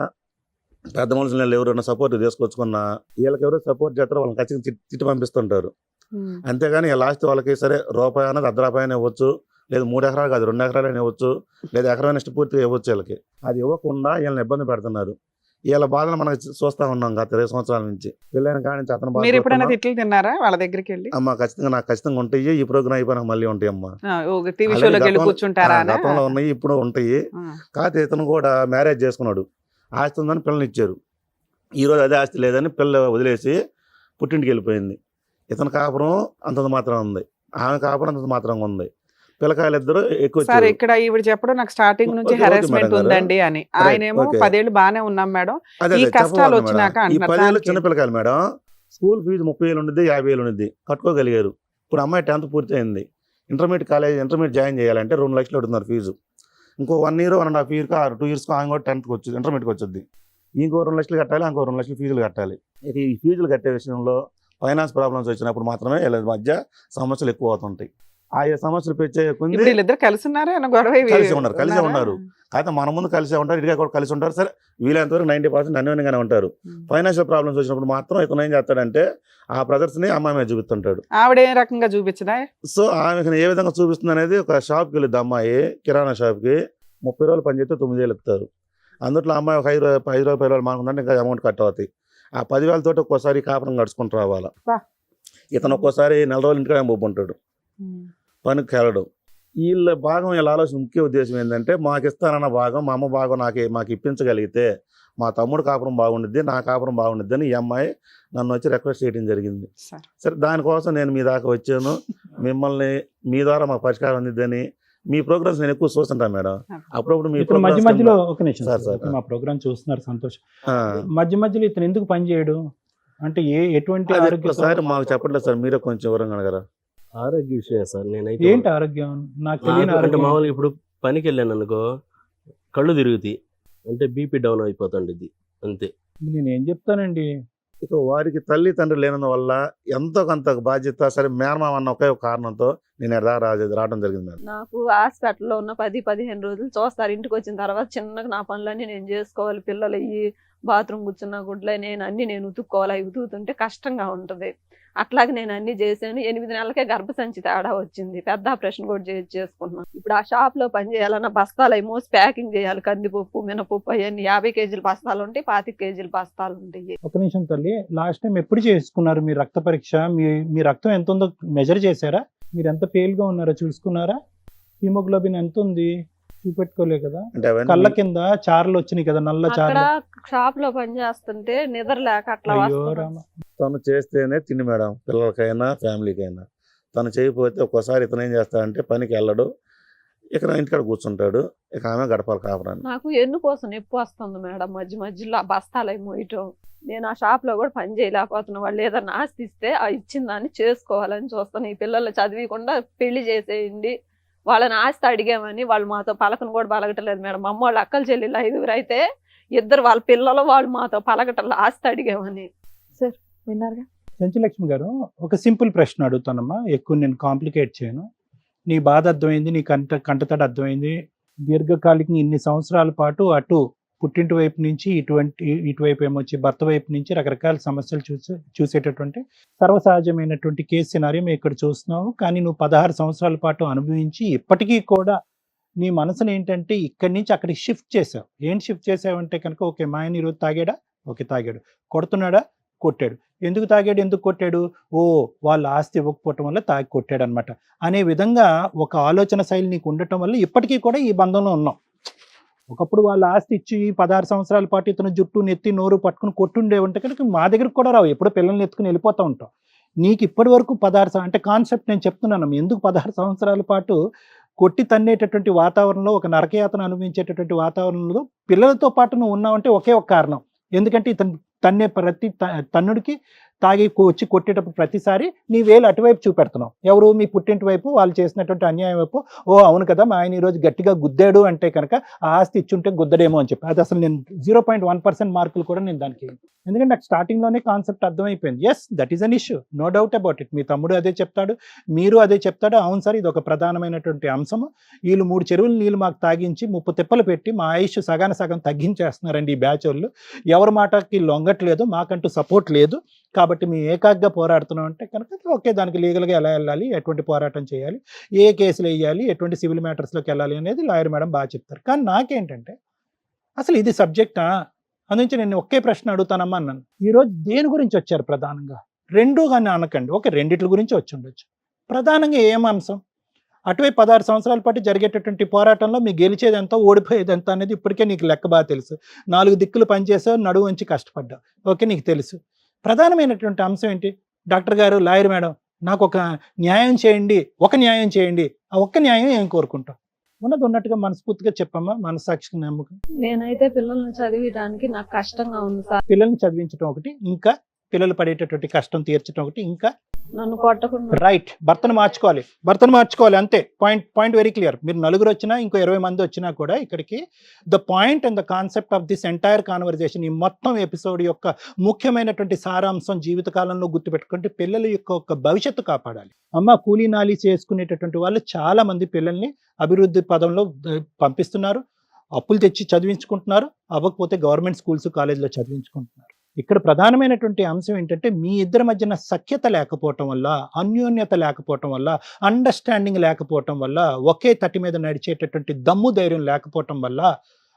పెద్ద మనుషులు ఎవరైనా సపోర్ట్ తీసుకొచ్చుకున్నా వీళ్ళకి ఎవరో సపోర్ట్ చేస్తారో వాళ్ళని ఖచ్చితంగా తిట్టి పంపిస్తుంటారు. ఉమ్, అంతేగాని లాస్ట్ వాళ్ళకి సరే రూపాయి అన్నది ₹1 ఇవ్వచ్చు, లేదు 3 ఎకరాలు కాదు 2 ఎకరాలు ఇవ్వచ్చు, లేదా ఎకరం పూర్తిగా ఇవ్వచ్చు. వీళ్ళకి అది ఇవ్వకుండా వీళ్ళని ఇబ్బంది పెడుతున్నారు. వీళ్ళ బాధను మనం చూస్తా ఉన్నాం గత 20 సంవత్సరాల నుంచి. పిల్లలని కాడి నుంచి అతను మీరు ఎప్పుడైనా బాధ తిట్లు తిన్నారా వాళ్ళ దగ్గరికి వెళ్ళి? అమ్మ ఖచ్చితంగా నాకు ఖచ్చితంగా ఉంటాయి. ఈ ప్రోగ్రామ్ అయిపోయినా మళ్ళీ ఉంటాయి అమ్మ. టీవీ అలాగే షోలోకి వెళ్ళి గతంలో- కూర్చుంటారా అనా? గతంలో ఉన్నాయి, ఇప్పుడు ఉంటాయి. కాకపోతే ఇతను కూడా మ్యారేజ్ చేసుకున్నాడు. ఆస్తి ఉందని పిల్లల్ని ఇచ్చారు. ఈరోజు అదే ఆస్తి లేదని పిల్ల వదిలేసి పుట్టింటికి వెళ్ళిపోయింది. ఇతని కాపురం అంతంత మాత్రం ఉంది, ఆమె కాపురం అంతంత మాత్రంగా ఉంది. పిల్లకాయలు ఇద్దరు ఎక్కువ సార్ వచ్చారు. ఇక్కడ ఈవిడ చెప్పడం నాకు స్టార్టింగ్ నుంచి ఓకే, ఓకే హెరాస్మెంట్ మేడం గారు. ఉందండి అని. ఆయనేమో ఓకే. 10 ఏళ్ళు బాగానే ఉన్నాం మేడం, అదే ఈ అదే కష్టాలు చెప్పబోతున్నా వచ్చినాక మేడం. ఈ అంటున్నారు. 10 ఏళ్ళు దానికి- చిన్న పిల్లకాయలు మేడం. స్కూల్ ఫీజు 30,000 ఉండిద్ది, 50,000 ఉండిద్ది, కట్టుకోగలిగారు. ఇప్పుడు అమ్మాయి 10th పూర్తి అయింది. ఇంటర్మీడియట్ జాయిన్ చేయాలంటే 2 లక్షలు అడుగుతున్నారు ఫీజు. ఇంకో 1 year 1.5 year 2 years ఆమె కూడా 10th వచ్చింది, ఇంటర్మీడియట్కి వచ్చింది. ఇంకో 2 లక్షలు కట్టాలి, ఇంకో 2 లక్షలు ఫీజులు కట్టాలి. ఇక ఈ ఫీజులు కట్టే విషయంలో ఫైనాన్స్ ప్రాబ్లమ్స్ వచ్చినప్పుడు మాత్రమే వీళ్ళ మధ్య సమస్యలు ఎక్కువ అవుతుంటాయి. ఆయా సమస్యలు పెంచే కొద్ది ఇప్పుడు వీళ్ళిద్దరు కలిసి ఉన్నారా అన్న గొడవ కలిసి ఉన్నారు. అయితే మన ముందు కలిసే ఉంటారు, ఇటుగా కూడా కలిసి ఉంటారు. సరే వీలైనంత వరకు 90% అన్యోన్యంగానే ఉంటారు. ఫైనాన్షియల్ ప్రాబ్లమ్స్ వచ్చినప్పుడు మాత్రం ఇతను ఏం చేస్తాడంటే ఆ బ్రదర్స్ని అమ్మాయి మీద చూపిస్తుంటాడు. ఆవిడ ఏ రకంగా చూపించదా? సో ఆమెకు ఏ విధంగా చూపిస్తుంది అనేది, ఒక షాప్కి వెళ్ళిద్ది అమ్మాయి, కిరాణా షాప్కి. 30 రోజులు పని చేస్తే 9,000 ఇస్తారు. అందులో అమ్మాయి ఒక 5 రోజులు 10 రోజులు మానుకుంటే ఇంకా అమౌంట్ కట్ అవుతాయి. ఆ 10,000 తోటి ఒక్కోసారి కాపురం గడుచుకుంటూ రావాలా. ఇతను ఒక్కోసారి 4 రోజులు ఇంటికాడ బొబ్బుంటాడు, పనికి వెళ్ళడం. వీళ్ళ భాగం వీళ్ళ ఆలోచన ముఖ్య ఉద్దేశం ఏంటంటే, మాకు ఇస్తానన్న భాగం మా అమ్మ భాగం మాకు ఇప్పించగలిగితే మా తమ్ముడు కాపురం బాగుండిద్ది, నా కాపురం బాగుండిద్ది అని ఈ అమ్మాయి నన్ను వచ్చి రిక్వెస్ట్ చేయడం జరిగింది. సరే దానికోసం నేను మీ దాకా వచ్చాను. మిమ్మల్ని మీ ద్వారా మాకు పరిష్కారం అందిద్దని మీ ప్రోగ్రామ్స్ నేను ఎక్కువ చూస్తుంటాను మేడం. అప్పుడప్పుడు మీ ఇప్పుడు మధ్య మధ్యలో ఒక నిమిషం సార్, సార్. మా ప్రోగ్రామ్ చూస్తున్నారు, సంతోషం. ఆ, మధ్య మధ్యలో ఇతను ఎందుకు పని చేయడు అంటే ఎటువంటి అది ఆరోగ్య ఒక్కసారి మాకు చెప్పట్లేదు సార్, మీరే కొంచెం వివరంగా అడగరా? ఆరోగ్య విషయం సార్. నేనైతే ఏంటి ఆరోగ్యం? నాకు తెలియని అంటే ఆరోగ్యం. మామూలుగా ఇప్పుడు పనికి వెళ్ళాను అనుకో, కళ్ళు తిరుగుతాయి, అంటే బీపీ డౌన్ అయిపోతుండేది అంతే. నేను ఏం చెప్తానండి, ఇక వారికి తల్లి తండ్రి లేనందువల్ల ఎంతో కొంత బాధ్యత, సరే మేనమామ అన్న ఒకే ఒక కారణంతో నేను రావడం జరిగింది మేడం. నాకు హాస్పిటల్లో ఉన్న 10-15 రోజులు చూస్తారు. ఇంటికి వచ్చిన తర్వాత చిన్నగా నా పనులన్నీ నేను చేసుకోవాలి. పిల్లలు అయ్యి బాత్రూమ్ కూర్చున్న గుడ్లు నేను ఉతుక్కోవాలి. అవి ఉతుకుతుంటే కష్టంగా ఉంటుంది. అట్లాగే నేను అన్ని చేశాను. 8 నెలలకే గర్భసంచి తేడా వచ్చింది. పెద్ద ఆపరేషన్ కూడా చేసుకున్నాను. ఇప్పుడు ఆ షాప్ లో పని చేయాలన్న బస్తాలు అవి మోసి ప్యాకింగ్ చేయాలి. కందిపప్పు, మినపప్పు అవన్నీ 50 కేజీల బస్తాలు ఉంటాయి, 25 కేజీల బస్తాలు ఉంటాయి. ఒక నిమిషం తల్లి, లాస్ట్ టైం ఎప్పుడు చేసుకున్నారు మీ రక్త పరీక్ష? మీ రక్తం ఎంత ఉందో మెజర్ చేశారా? మీరు ఎంత పేల్ గా ఉన్నారో చూసుకున్నారా? హిమోగ్లోబిన్ ఎంత ఉంది చూపెట్టుకోలే కదా? అంటే అవన్నీ కళ్ళ కింద చారలు వచ్చినాయి కదా, నల్ల అక్కడ చారలు. షాప్ లో పని చేస్తుంటే నిద్ర లేక అట్లా అయ్యో వస్తున్నాను. రామ. తను చేస్తేనే తిండి మేడం, పిల్లలకైనా ఫ్యామిలీకైనా. తను చేయకపోతే ఒక్కోసారి ఇతను ఏం చేస్తాడంటే పనికి వెళ్ళడు, ఇక ఇంటికాడ కూర్చుంటాడు, ఇక ఆమె గడపాలి కాపురాన్ని. నాకు ఎన్నుకోసం నొప్పి వస్తుంది మేడం. మధ్యలో ఆ బస్తాలు అవి మోయటం. నేను ఆ షాప్ లో కూడా పని చేయలేకపోతున్నా. వాళ్ళు ఏదన్నా ఆస్తి ఇస్తే ఆ ఇచ్చిన దాన్ని చేసుకోవాలని చూస్తాను. ఈ పిల్లలు చదివకుండా పెళ్లి చేసేయండి, వాళ్ళని ఆస్తి అడిగామని వాళ్ళు మాతో పలకను కూడా పలకటలేదు మేడం. మా అమ్మ వాళ్ళు అక్కలు చెల్లెళ్ళు 5 అయితే 2 వాళ్ళ పిల్లలు వాళ్ళు మాతో పలకటం ఆస్తి అడిగామని. విన్నారుగా? చెంచులక్ష్మి గారు, ఒక సింపుల్ ప్రశ్న అడుగుతానమ్మా, ఎక్కువ నేను కాంప్లికేట్ చేయను. నీ బాధ అర్థమైంది, నీ కంటతడి అర్థమైంది. దీర్ఘకాలికంగా ఇన్ని సంవత్సరాల పాటు అటు పుట్టింటి వైపు నుంచి ఇటువైపు ఏమొచ్చి భర్త వైపు నుంచి రకరకాల సమస్యలు చూసేటటువంటి సర్వసహజమైనటువంటి కేసు సినారీ మేము ఇక్కడ చూస్తున్నాము. కానీ నువ్వు 16 సంవత్సరాల పాటు అనుభవించి ఇప్పటికీ కూడా నీ మనసును ఏంటంటే ఇక్కడి నుంచి అక్కడికి షిఫ్ట్ చేసావు. ఏంటి షిఫ్ట్ చేసావంటే కనుక, ఓకే మా ఆయన ఈరోజు తాగాడా, ఓకే తాగాడు, కొడుతున్నాడా, కొట్టాడు, ఎందుకు తాగాడు, ఎందుకు కొట్టాడు, ఓ వాళ్ళ ఆస్తి ఇవ్వకపోవటం వల్ల తాగి కొట్టాడు అనమాట అనే విధంగా ఒక ఆలోచన శైలి నీకు ఉండటం వల్ల ఇప్పటికీ కూడా ఈ బంధంలో ఉన్నాం. ఒకప్పుడు వాళ్ళ ఆస్తి ఇచ్చి 16 సంవత్సరాల పాటు ఇతను జుట్టు నెత్తి నోరు పట్టుకుని కొట్టుండే ఉంటే కనుక మా దగ్గరకు కూడా రావు, ఎప్పుడో పిల్లల్ని ఎత్తుకుని వెళ్ళిపోతూ ఉంటాం. నీకు ఇప్పటి వరకు 16 అంటే కాన్సెప్ట్ నేను చెప్తున్నాను, ఎందుకు 16 సంవత్సరాల పాటు కొట్టి తన్నేటటువంటి వాతావరణంలో, ఒక నరకయాతన అనుభవించేటటువంటి వాతావరణంలో పిల్లలతో పాటు నువ్వు ఉన్నావంటే ఒకే ఒక కారణం. ఎందుకంటే ఇతను తన్నే ప్రతి తన్నుడికి తాగి వచ్చి కొట్టేటప్పుడు ప్రతిసారి నీ వేలు అటువైపు చూపెడుతున్నావు. ఎవరు, మీ పుట్టింటి వైపు, వాళ్ళు చేసినటువంటి అన్యాయం వైపు. ఓ అవును కదా మా ఆయన ఈరోజు గట్టిగా గుద్దాడు అంటే కనుక ఆ ఆస్తి ఇచ్చుంటే గుద్దడేమో అని చెప్పి, అది అసలు నేను 0.1% మార్కులు కూడా నేను దానికి, ఎందుకంటే నాకు స్టార్టింగ్లోనే కాన్సెప్ట్ అర్థమైపోయింది. Yes, that is an issue, no doubt about it. మీ తమ్ముడు అదే చెప్తాడు, మీరు అదే చెప్తాడు. అవును సార్, ఇది ఒక ప్రధానమైనటువంటి అంశము. వీళ్ళు 3 చెరువులు నీళ్ళు మాకు తాగించి 30 తిప్పలు పెట్టి మా ఆయుష్ సగం తగ్గించేస్తున్నారండి ఈ బ్యాచ్ వాళ్ళు. ఎవరి మాటకి లొంగట్లేదు, మాకంటూ సపోర్ట్ లేదు, కాబట్టి మేము ఏకాగ్గా పోరాడుతున్నాం అంటే కనుక ఓకే, దానికి లీగల్గా ఎలా వెళ్ళాలి, ఎటువంటి పోరాటం చేయాలి, ఏ కేసులు వేయాలి, ఎటువంటి సివిల్ మ్యాటర్స్లోకి వెళ్ళాలి అనేది లాయర్ మేడం బాగా చెప్తారు. కానీ నాకేంటంటే అసలు ఇది సబ్జెక్టా అందుంచి నేను ఒకే ప్రశ్న అడుగుతానమ్మా అన్నాను. ఈరోజు దేని గురించి వచ్చారు ప్రధానంగా? రెండు కానీ అనకండి, ఓకే రెండిట్ల గురించి వచ్చి ఉండొచ్చు. ప్రధానంగా ఏం అంశం? అటువైపు 16 సంవత్సరాల పాటు జరిగేటటువంటి పోరాటంలో మీ గెలిచేది ఎంత, ఓడిపోయేది ఎంత అనేది ఇప్పటికే నీకు లెక్క బాగా తెలుసు. 4 దిక్కులు పనిచేసావు, నడువు వంచి కష్టపడ్డావు, ఓకే నీకు తెలుసు. ప్రధానమైనటువంటి అంశం ఏంటి? డాక్టర్ గారు, లాయర్ మేడం, నాకు ఒక న్యాయం చేయండి, ఒక న్యాయం చేయండి. ఆ ఒక్క న్యాయం ఏం కోరుకుంటాం? ఉన్నది ఉన్నట్టుగా మనస్ఫూర్తిగా చెప్పమ్మా, మనసాక్షికి నమ్మకం. నేనైతే పిల్లల్ని చదివించడానికి నాకు కష్టంగా ఉంది సార్. పిల్లల్ని చదివించడం ఒకటి, ఇంకా పిల్లలు పడేటటువంటి కష్టం తీర్చడం ఒకటి, ఇంకా నన్ను కొట్టకుండా. రైట్, భర్తను మార్చుకోవాలి అంతే. Point very clear. మీరు 4 వచ్చినా ఇంకో 20 మంది వచ్చినా కూడా ఇక్కడికి the point and the concept of this entire conversation, ఈ మొత్తం ఎపిసోడ్ యొక్క ముఖ్యమైనటువంటి సారాంశం జీవితకాలంలో గుర్తుపెట్టుకుంటే పిల్లల యొక్క ఒక భవిష్యత్తు కాపాడాలి. అమ్మ, కూలీ నాలి చేసుకునేటటువంటి వాళ్ళు చాలా మంది పిల్లల్ని అభివృద్ధి పదంలో పంపిస్తున్నారు, అప్పులు తెచ్చి చదివించుకుంటున్నారు, అవ్వకపోతే గవర్నమెంట్ స్కూల్స్ కాలేజీలో చదివించుకుంటున్నారు. ఇక్కడ ప్రధానమైనటువంటి అంశం ఏంటంటే మీ ఇద్దరి మధ్యన సఖ్యత లేకపోవటం వల్ల, అన్యోన్యత లేకపోవటం వల్ల, అండర్స్టాండింగ్ లేకపోవటం వల్ల, ఒకే తట్టి మీద నడిచేటటువంటి దమ్ము ధైర్యం లేకపోవటం వల్ల,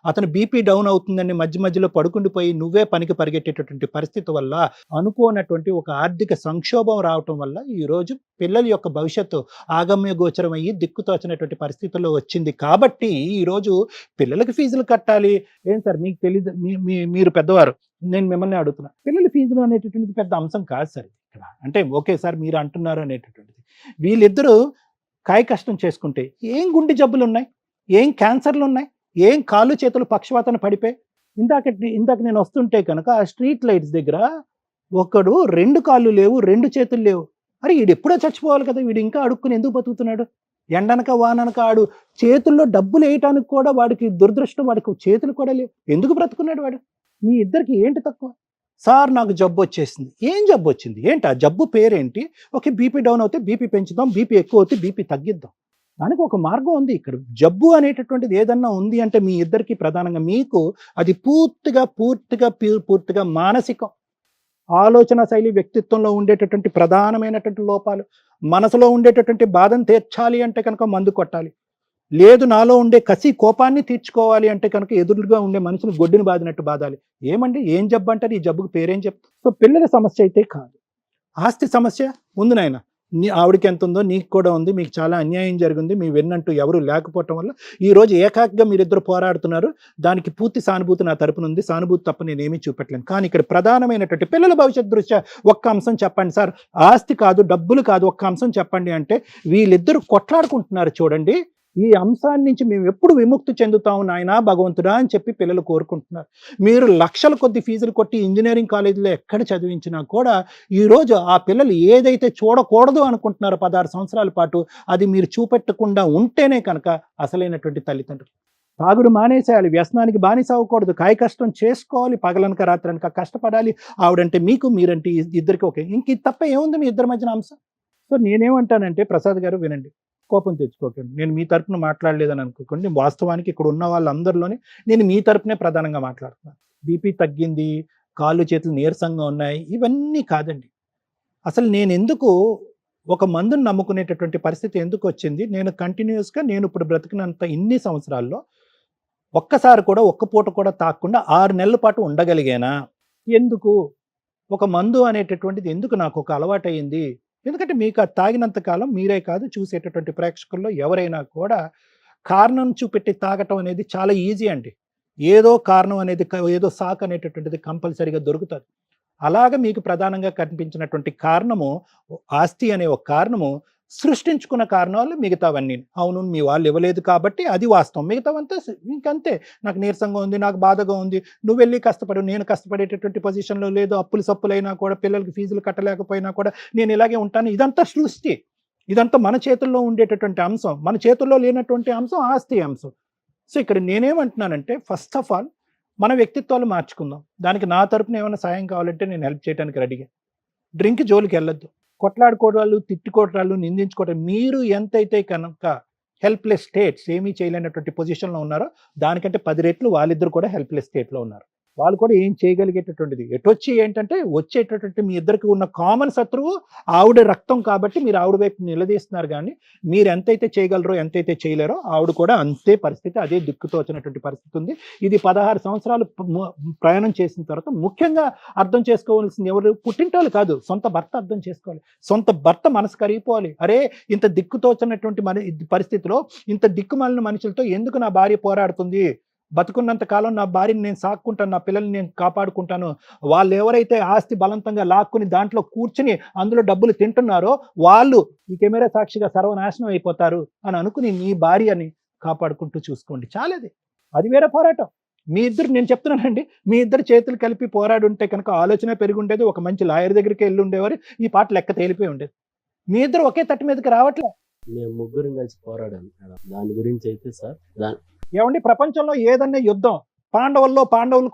అతను బీపీ డౌన్ అవుతుందని మధ్యలో పడుకుండిపోయి నువ్వే పనికి పరిగెట్టేటటువంటి పరిస్థితి వల్ల, అనుకోనటువంటి ఒక ఆర్థిక సంక్షోభం రావటం వల్ల ఈరోజు పిల్లల యొక్క భవిష్యత్తు ఆగమ్య గోచరం అయ్యి దిక్కుతోచినటువంటి పరిస్థితుల్లో వచ్చింది. కాబట్టి ఈరోజు పిల్లలకి ఫీజులు కట్టాలి. ఏం సార్ మీకు తెలీదు, మీరు పెద్దవారు, నేను మిమ్మల్ని అడుగుతున్నా. పిల్లల ఫీజులు అనేటటువంటిది పెద్ద అంశం కాదు సార్ ఇక్కడ. అంటే ఓకే సార్ మీరు అంటున్నారు అనేటటువంటిది, వీళ్ళిద్దరూ కాయ కష్టం చేసుకుంటే ఏం గుండె జబ్బులు ఉన్నాయి, ఏం క్యాన్సర్లు ఉన్నాయి, ఏం కాళ్ళు చేతులు పక్షవాతన పడిపోయి. ఇందాక నేను వస్తుంటే కనుక ఆ స్ట్రీట్ లైట్స్ దగ్గర ఒకడు 2 కాళ్ళు లేవు, 2 చేతులు లేవు. అరే వీడు ఎప్పుడో చచ్చిపోవాలి కదా, వీడు ఇంకా అడుక్కుని ఎందుకు బతుకుతున్నాడు? ఎండనక వాననక ఆడు చేతుల్లో డబ్బులు వేయటానికి కూడా వాడికి దురదృష్టం, వాడికి చేతులు కూడా లేవు, ఎందుకు బ్రతుకున్నాడు వాడు? మీ ఇద్దరికి ఏంటి తక్కువ? సార్ నాకు జబ్బు వచ్చేసింది. ఏం జబ్బు వచ్చింది? ఏంటి ఆ జబ్బు పేరేంటి? ఓకే బీపీ డౌన్ అవుతే బీపీ పెంచుదాం, బీపీ ఎక్కువ అవుతే బీపీ తగ్గిద్దాం. దానికి ఒక మార్గం ఉంది. ఇక్కడ జబ్బు అనేటటువంటిది ఏదన్నా ఉంది అంటే మీ ఇద్దరికి ప్రధానంగా మీకు అది పూర్తిగా మానసికం, ఆలోచన శైలి, వ్యక్తిత్వంలో ఉండేటటువంటి ప్రధానమైనటువంటి లోపాలు. మనసులో ఉండేటటువంటి బాధను తీర్చాలి అంటే కనుక మందు కొట్టాలి, లేదు నాలో ఉండే కసి కోపాన్ని తీర్చుకోవాలి అంటే కనుక ఎదురుగా ఉండే మనిషిని గొడ్డుని బాదినట్టు బాధాలి. ఏమండి ఏం జబ్బు అంటారు? ఈ జబ్బుకు పేరేం చెప్తారు? సో పిల్లల సమస్య అయితే కాదు, ఆస్తి సమస్య ఉంది నాయన. ఆవిడకి ఎంత ఉందో నీకు కూడా ఉంది, మీకు చాలా అన్యాయం జరిగింది, మీ వెన్నంటూ ఎవరు లేకపోవటం వల్ల ఈరోజు ఏకాగ్గా మీరిద్దరు పోరాడుతున్నారు. దానికి పూర్తి సానుభూతి నా తరపున ఉంది, సానుభూతి తప్ప నేనేమీ చూపెట్టలేను. కానీ ఇక్కడ ప్రధానమైనటువంటి పిల్లల భవిష్యత్ దృష్ట్యా ఒక్క అంశం చెప్పండి సార్, ఆస్తి కాదు డబ్బులు కాదు, ఒక్క అంశం చెప్పండి అంటే వీళ్ళిద్దరు కొట్లాడుకుంటున్నారు చూడండి. ఈ అంశాన్ని నుంచి మేము ఎప్పుడు విముక్తి చెందుతాము నాయనా భగవంతుడా అని చెప్పి పిల్లలు కోరుకుంటున్నారు. మీరు లక్షల కొద్ది ఫీజులు కొట్టి ఇంజనీరింగ్ కాలేజీలో ఎక్కడ చదివించినా కూడా ఈరోజు ఆ పిల్లలు ఏదైతే చూడకూడదు అనుకుంటున్నారో 16 సంవత్సరాల పాటు, అది మీరు చూపెట్టకుండా ఉంటేనే కనుక అసలైనటువంటి తల్లిదండ్రులు. తాగుడు మానేసేయాలి, వ్యసనానికి బానిస అవ్వకూడదు, కాయ కష్టం చేసుకోవాలి, పగలనక రాత్రనక కష్టపడాలి. ఆవిడంటే మీకు, మీరంటే ఇద్దరికి ఓకే. ఇంక ఇది తప్ప ఏముంది మీ ఇద్దరి మధ్యన అంశం? సో నేనేమంటానంటే ప్రసాద్ గారు వినండి, కోపం తెచ్చుకోకండి. నేను మీ తరపున మాట్లాడలేదని అనుకోకండి. వాస్తవానికి ఇక్కడ ఉన్న వాళ్ళందరిలోనే నేను మీ తరపునే ప్రధానంగా మాట్లాడుతున్నాను. బీపీ తగ్గింది, కాళ్ళు చేతులు నీరసంగా ఉన్నాయి, ఇవన్నీ కాదండి. అసలు నేను ఎందుకు ఒక మందుని నమ్ముకునేటటువంటి పరిస్థితి ఎందుకు వచ్చింది? నేను కంటిన్యూస్గా నేను ఇప్పుడు బ్రతికినంత ఇన్ని సంవత్సరాల్లో ఒక్కసారి కూడా ఒక్క పూట కూడా తాగకుండా 6 నెలల పాటు ఉండగలిగానా? ఎందుకు? ఒక మందు అనేటటువంటిది ఎందుకు నాకు ఒక అలవాటయింది? ఎందుకంటే మీకు అది తాగినంత కాలం మీరే కాదు, చూసేటటువంటి ప్రేక్షకుల్లో ఎవరైనా కూడా కారణం చూపెట్టి తాగటం అనేది చాలా ఈజీ అండి. ఏదో కారణం అనేది, ఏదో సాకు అనేటటువంటిది కంపల్సరీగా దొరుకుతుంది. అలాగ మీకు ప్రధానంగా కనిపించినటువంటి కారణము, ఆస్తి అనే ఒక కారణము, సృష్టించుకున్న కారణాలు మిగతావన్నీ. అవును, మీ వాళ్ళు ఇవ్వలేదు కాబట్టి అది వాస్తవం, మిగతావంతా ఇంకంతే. నాకు నీరసంగా ఉంది, నాకు బాధగా ఉంది, నువ్వు వెళ్ళి కష్టపడు, నేను కష్టపడేటటువంటి పొజిషన్లో లేదు, అప్పులు సప్పులైనా కూడా, పిల్లలకి ఫీజులు కట్టలేకపోయినా కూడా నేను ఇలాగే ఉంటాను. ఇదంతా సృష్టి, ఇదంతా మన చేతుల్లో ఉండేటటువంటి అంశం. మన చేతుల్లో లేనటువంటి అంశం ఆస్తి అంశం. సో ఇక్కడ నేనేమంటున్నానంటే, ఫస్ట్ ఆఫ్ ఆల్ మన వ్యక్తిత్వాలు మార్చుకుందాం. దానికి నా తరపున ఏమైనా సాయం కావాలంటే నేను హెల్ప్ చేయడానికి రెడీగా. డ్రింక్ జోలికి వెళ్ళొద్దు, కొట్లాడుకోవడాలు, తిట్టుకోవడాలు, నిందించుకోవడం. మీరు ఎంతైతే కనుక హెల్ప్లెస్ స్టేట్స్, ఏమీ చేయలేనటువంటి పొజిషన్లో ఉన్నారో దానికంటే 10 రెట్లు వాళ్ళిద్దరు కూడా హెల్ప్లెస్ స్టేట్లో ఉన్నారు. వాళ్ళు కూడా ఏం చేయగలిగేటటువంటిది. ఎటొచ్చి ఏంటంటే వచ్చేటటువంటి మీ ఇద్దరికి ఉన్న కామన్ శత్రువు ఆవిడ రక్తం కాబట్టి మీరు ఆవిడ వైపు నిలదీస్తున్నారు. కానీ మీరు ఎంతైతే చేయగలరో, ఎంతైతే చేయలేరో ఆవిడ కూడా అంతే పరిస్థితి, అదే దిక్కుతో వచ్చినటువంటి పరిస్థితి ఉంది. ఇది 16 సంవత్సరాలు ప్రయాణం చేసిన తర్వాత ముఖ్యంగా అర్థం చేసుకోవాల్సింది ఎవరు? పుట్టింటోళ్ళు కాదు, సొంత భర్త అర్థం చేసుకోవాలి. సొంత భర్త మనసు కరిగిపోవాలి. అరే, ఇంత దిక్కుతోచినటువంటి పరిస్థితిలో ఇంత దిక్కుమాలిన మనుషులతో ఎందుకు నా భార్య పోరాడుతుంది? బతుకున్నంత కాలం నా భార్యని నేను సాక్కుంటాను, నా పిల్లల్ని నేను కాపాడుకుంటాను. వాళ్ళు ఎవరైతే ఆస్తి బలవంతంగా లాక్కుని దాంట్లో కూర్చుని అందులో డబ్బులు తింటున్నారో వాళ్ళు ఈ కెమెరా సాక్షిగా సర్వనాశనం అయిపోతారు అని అనుకుని మీ భార్యని కాపాడుకుంటూ చూసుకోండి. చాలది, అది వేరే పోరాటం. మీ ఇద్దరు, నేను చెప్తున్నానండి, మీ ఇద్దరు చేతులు కలిపి పోరాడుంటే కనుక ఆలోచన పెరిగి ఉండేది. ఒక మంచి లాయర్ దగ్గరికి వెళ్ళి ఉండేవారు, ఈ పాట లెక్క తేలిపోయి ఉండేది. మీ ఇద్దరు ఒకే తట్టు మీదకి రావట్లే. మేము ముగ్గురం కలిసి పోరాడాము మేడం. దాని గురించి అయితే సార్, ఏమండి, ప్రపంచంలో ఏదన్నా యుద్ధం, పాండవులు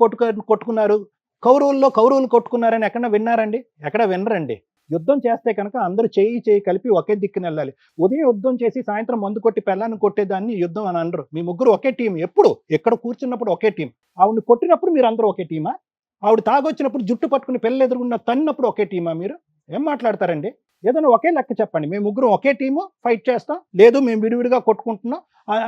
కొట్టుకున్నారు, కౌరవులు కొట్టుకున్నారని ఎక్కడ విన్నారండి? ఎక్కడ వినరండి. యుద్ధం చేస్తే కనుక అందరూ చేయి కలిపి ఒకే దిక్కున వెళ్ళాలి. ఉదయం యుద్ధం చేసి సాయంత్రం మందు కొట్టి పెళ్ళాన్ని కొట్టేదాన్ని యుద్ధం అని అనరు. మీ ముగ్గురు ఒకే టీం, ఎప్పుడు ఎక్కడ కూర్చున్నప్పుడు ఒకే టీం. ఆవిడని కొట్టినప్పుడు మీరు అందరూ ఒకే టీమా? ఆవిడ తాగొచ్చినప్పుడు జుట్టు పట్టుకుని పెళ్ళి ఎదురుగున్న తన్నప్పుడు ఒకే టీమా? మీరు ఏం మాట్లాడతారండి? ఏదైనా ఒకే లెక్క చెప్పండి. మేము ముగ్గురు ఒకే టీము, ఫైట్ చేస్తాం. లేదు మేము విడివిడిగా కొట్టుకుంటున్నాం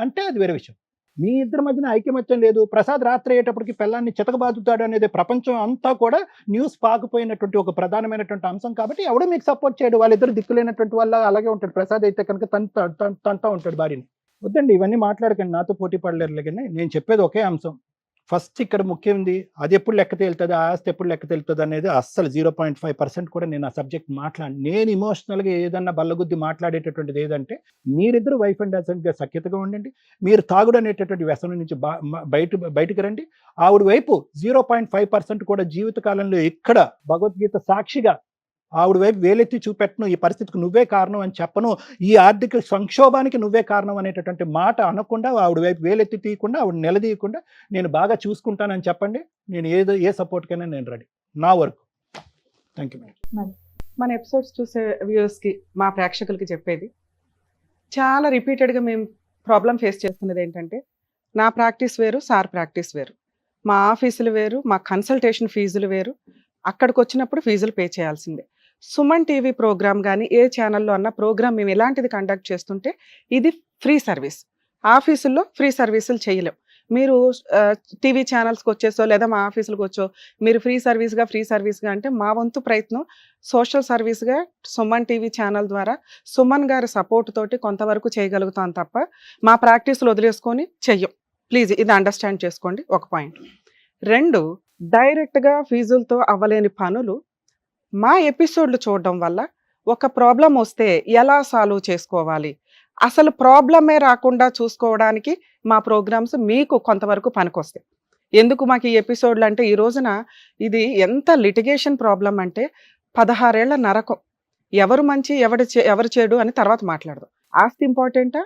అంటే అది వేరే విషయం. మీ ఇద్దరి మధ్యన ఐక్యమత్యం లేదు. ప్రసాద్ రాత్రి అయ్యేటప్పటికి పిల్లాన్ని చితకబాదుతాడు అనేది ప్రపంచం అంతా కూడా న్యూస్ పాకపోయినటువంటి ఒక ప్రధానమైనటువంటి అంశం. కాబట్టి ఎవడో మీకు సపోర్ట్ చేయడు. వాళ్ళిద్దరు దిక్కులేనటువంటి వాళ్ళ అలాగే ఉంటాడు. ప్రసాద్ అయితే కనుక తంతా ఉంటాడు భార్యని. వద్దండి, ఇవన్నీ మాట్లాడకండి, నాతో పోటీ పడలేరు. కానీ నేను చెప్పేది ఒకే అంశం. ఫస్ట్ ఇక్కడ ముఖ్యంది అది ఎప్పుడు లెక్క తేలుతుంది, ఆస్తి ఎప్పుడు లెక్క తేలుతుంది అనేది అస్సలు 0.5% కూడా నేను ఆ సబ్జెక్ట్ నేను ఇమోషనల్గా ఏదన్నా బల్లగుద్ది మాట్లాడేటటువంటిది ఏదంటే, మీరిద్దరు వైఫ్ అండ్ హస్బెండ్గా సఖ్యతగా ఉండండి. మీరు తాగుడు అనేటటువంటి వ్యసనం నుంచి బయటకు రండి. ఆవిడ వైపు 0.5% కూడా జీవితకాలంలో ఇక్కడ భగవద్గీత సాక్షిగా ఆవిడ వైపు వేలెత్తి చూపెట్టను, ఈ పరిస్థితికి నువ్వే కారణం అని చెప్పను, ఈ ఆర్థిక సంక్షోభానికి నువ్వే కారణం అనేటటువంటి మాట అనకుండా, ఆవిడ వైపు వేలెత్తి తీయకుండా, ఆవిడ నిలదీయకుండా నేను బాగా చూసుకుంటానని చెప్పండి. నేను ఏ సపోర్ట్కైనా నేను రెడీ. నా వరకు. Thank you madam. మన ఎపిసోడ్స్ చూసే వ్యూవర్స్కి, మా ప్రేక్షకులకి చెప్పేది, చాలా రిపీటెడ్గా మేము ప్రాబ్లం ఫేస్ చేస్తున్నది ఏంటంటే, నా ప్రాక్టీస్ వేరు, సార్ ప్రాక్టీస్ వేరు, మా ఆఫీసులు వేరు, మా కన్సల్టేషన్ ఫీజులు వేరు, అక్కడికి వచ్చినప్పుడు ఫీజులు పే చేయాల్సిందే. సుమన్ టీవీ ప్రోగ్రామ్ కానీ ఏ ఛానల్లో అన్న ప్రోగ్రామ్ మేము ఎలాంటిది కండక్ట్ చేస్తుంటే ఇది ఫ్రీ సర్వీస్. ఆఫీసుల్లో ఫ్రీ సర్వీసులు చేయలేం. మీరు టీవీ ఛానల్స్కి వచ్చేసో లేదా మా ఆఫీసులకు వచ్చో మీరు ఫ్రీ సర్వీస్గా అంటే మా వంతు ప్రయత్నం సోషల్ సర్వీస్గా సుమన్ టీవీ ఛానల్ ద్వారా సుమన్ గారి సపోర్ట్ తోటి కొంతవరకు చేయగలుగుతాం తప్ప మా ప్రాక్టీసులు వదిలేసుకొని చెయ్యం. ప్లీజ్ ఇది అండర్స్టాండ్ చేసుకోండి. ఒక పాయింట్. 2, డైరెక్ట్గా ఫీజులతో అవ్వలేని పనులు మా ఎపిసోడ్లు చూడడం వల్ల ఒక ప్రాబ్లం వస్తే ఎలా సాల్వ్ చేసుకోవాలి, అసలు ప్రాబ్లమే రాకుండా చూసుకోవడానికి మా ప్రోగ్రామ్స్ మీకు కొంతవరకు పనికొస్తాయి. ఎందుకు మాకు ఈ ఎపిసోడ్లు అంటే, ఈ రోజున ఇది ఎంత లిటిగేషన్ ప్రాబ్లం అంటే 16 ఏళ్ల నరకం. ఎవరు మంచి ఎవరు చెడు అని తర్వాత మాట్లాడదాం. ఆస్తి ఇంపార్టెంటా,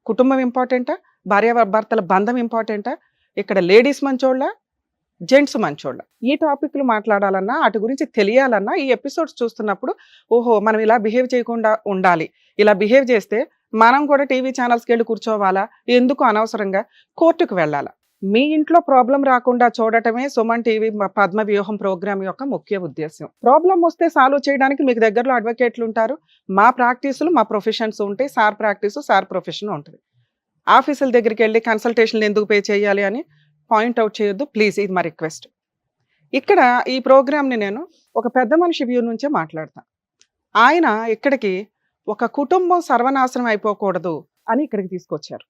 కుటుంబం ఇంపార్టెంటా, భార్యాభర్తల బంధం ఇంపార్టెంటా, ఇక్కడ లేడీస్ మంచోళ్ళ, జెంట్స్ మంచోళ్ళ? ఈ టాపిక్లు మాట్లాడాలన్నా, అటు గురించి తెలియాలన్నా ఈ ఎపిసోడ్స్ చూస్తున్నప్పుడు ఓహో మనం ఇలా బిహేవ్ చేయకుండా ఉండాలి, ఇలా బిహేవ్ చేస్తే మనం కూడా టీవీ ఛానల్స్కి వెళ్ళి కూర్చోవాలా, ఎందుకు అనవసరంగా కోర్టుకు వెళ్ళాలా? మీ ఇంట్లో ప్రాబ్లం రాకుండా చూడటమే సుమన్ టీవీ పద్మ వ్యూహం ప్రోగ్రామ్ యొక్క ముఖ్య ఉద్దేశం. ప్రాబ్లం వస్తే సాల్వ్ చేయడానికి మీకు దగ్గరలో అడ్వకేట్లు ఉంటారు, మా ప్రాక్టీసులు మా ప్రొఫెషన్స్ ఉంటాయి, సార్ ప్రాక్టీసు సార్ ప్రొఫెషన్ ఉంటుంది. ఆఫీసుల దగ్గరికి వెళ్ళి కన్సల్టేషన్లు ఎందుకు పే చేయాలి అని పాయింట్అవుట్ చేయొద్దు ప్లీజ్, ఇది మా రిక్వెస్ట్. ఇక్కడ ఈ ప్రోగ్రామ్ని నేను ఒక పెద్ద మనిషి వ్యూ నుంచే మాట్లాడతాను. ఆయన ఇక్కడికి ఒక కుటుంబం సర్వనాశనం అయిపోకూడదు అని ఇక్కడికి తీసుకొచ్చారు,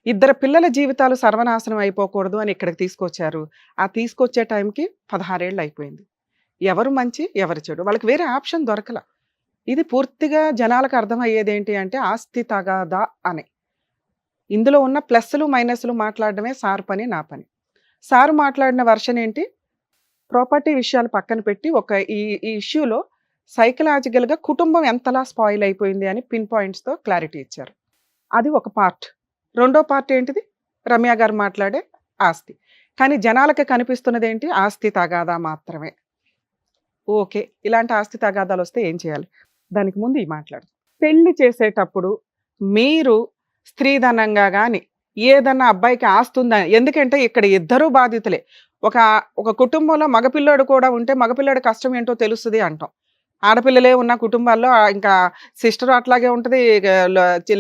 ఇద్దరు పిల్లల జీవితాలు సర్వనాశనం అయిపోకూడదు అని ఇక్కడికి తీసుకొచ్చారు. ఆ తీసుకొచ్చే టైంకి 16 ఏళ్ళు అయిపోయింది. ఎవరు మంచి ఎవరు చెడు, వాళ్ళకి వేరే ఆప్షన్ దొరకల. ఇది పూర్తిగా జనాలకు అర్థమయ్యేది ఏంటి అంటే ఆస్తి తగాదా అని. ఇందులో ఉన్న ప్లస్లు మైనస్లు మాట్లాడడమే సార్ పని, నా పని. సార్ మాట్లాడిన వర్షన్ ఏంటి, ప్రాపర్టీ విషయాలు పక్కన పెట్టి ఒక ఈ ఇష్యూలో సైకలాజికల్గా కుటుంబం ఎంతలా స్పాయిల్ అయిపోయింది అని పిన్ పాయింట్స్తో క్లారిటీ ఇచ్చారు. అది ఒక పార్ట్. రెండో పార్ట్ ఏంటిది, రమ్య గారు మాట్లాడే ఆస్తి. కానీ జనాలకి కనిపిస్తున్నది ఏంటి, ఆస్తి తగాదా మాత్రమే. ఓకే, ఇలాంటి ఆస్తి తగాదాలు వస్తే ఏం చేయాలి, దానికి ముందు ఈ మాట్లాడు. పెళ్లి చేసేటప్పుడు మీరు స్త్రీధనంగా కానీ ఏదన్నా అబ్బాయికి ఆస్తి ఉందా, ఎందుకంటే ఇక్కడ ఇద్దరూ బాధితులే. ఒక కుటుంబంలో మగపిల్లాడు కూడా ఉంటే మగపిల్లాడు కష్టం ఏంటో తెలుస్తుంది అంటాం. ఆడపిల్లలే ఉన్న కుటుంబాల్లో ఇంకా సిస్టర్ అట్లాగే ఉంటుంది,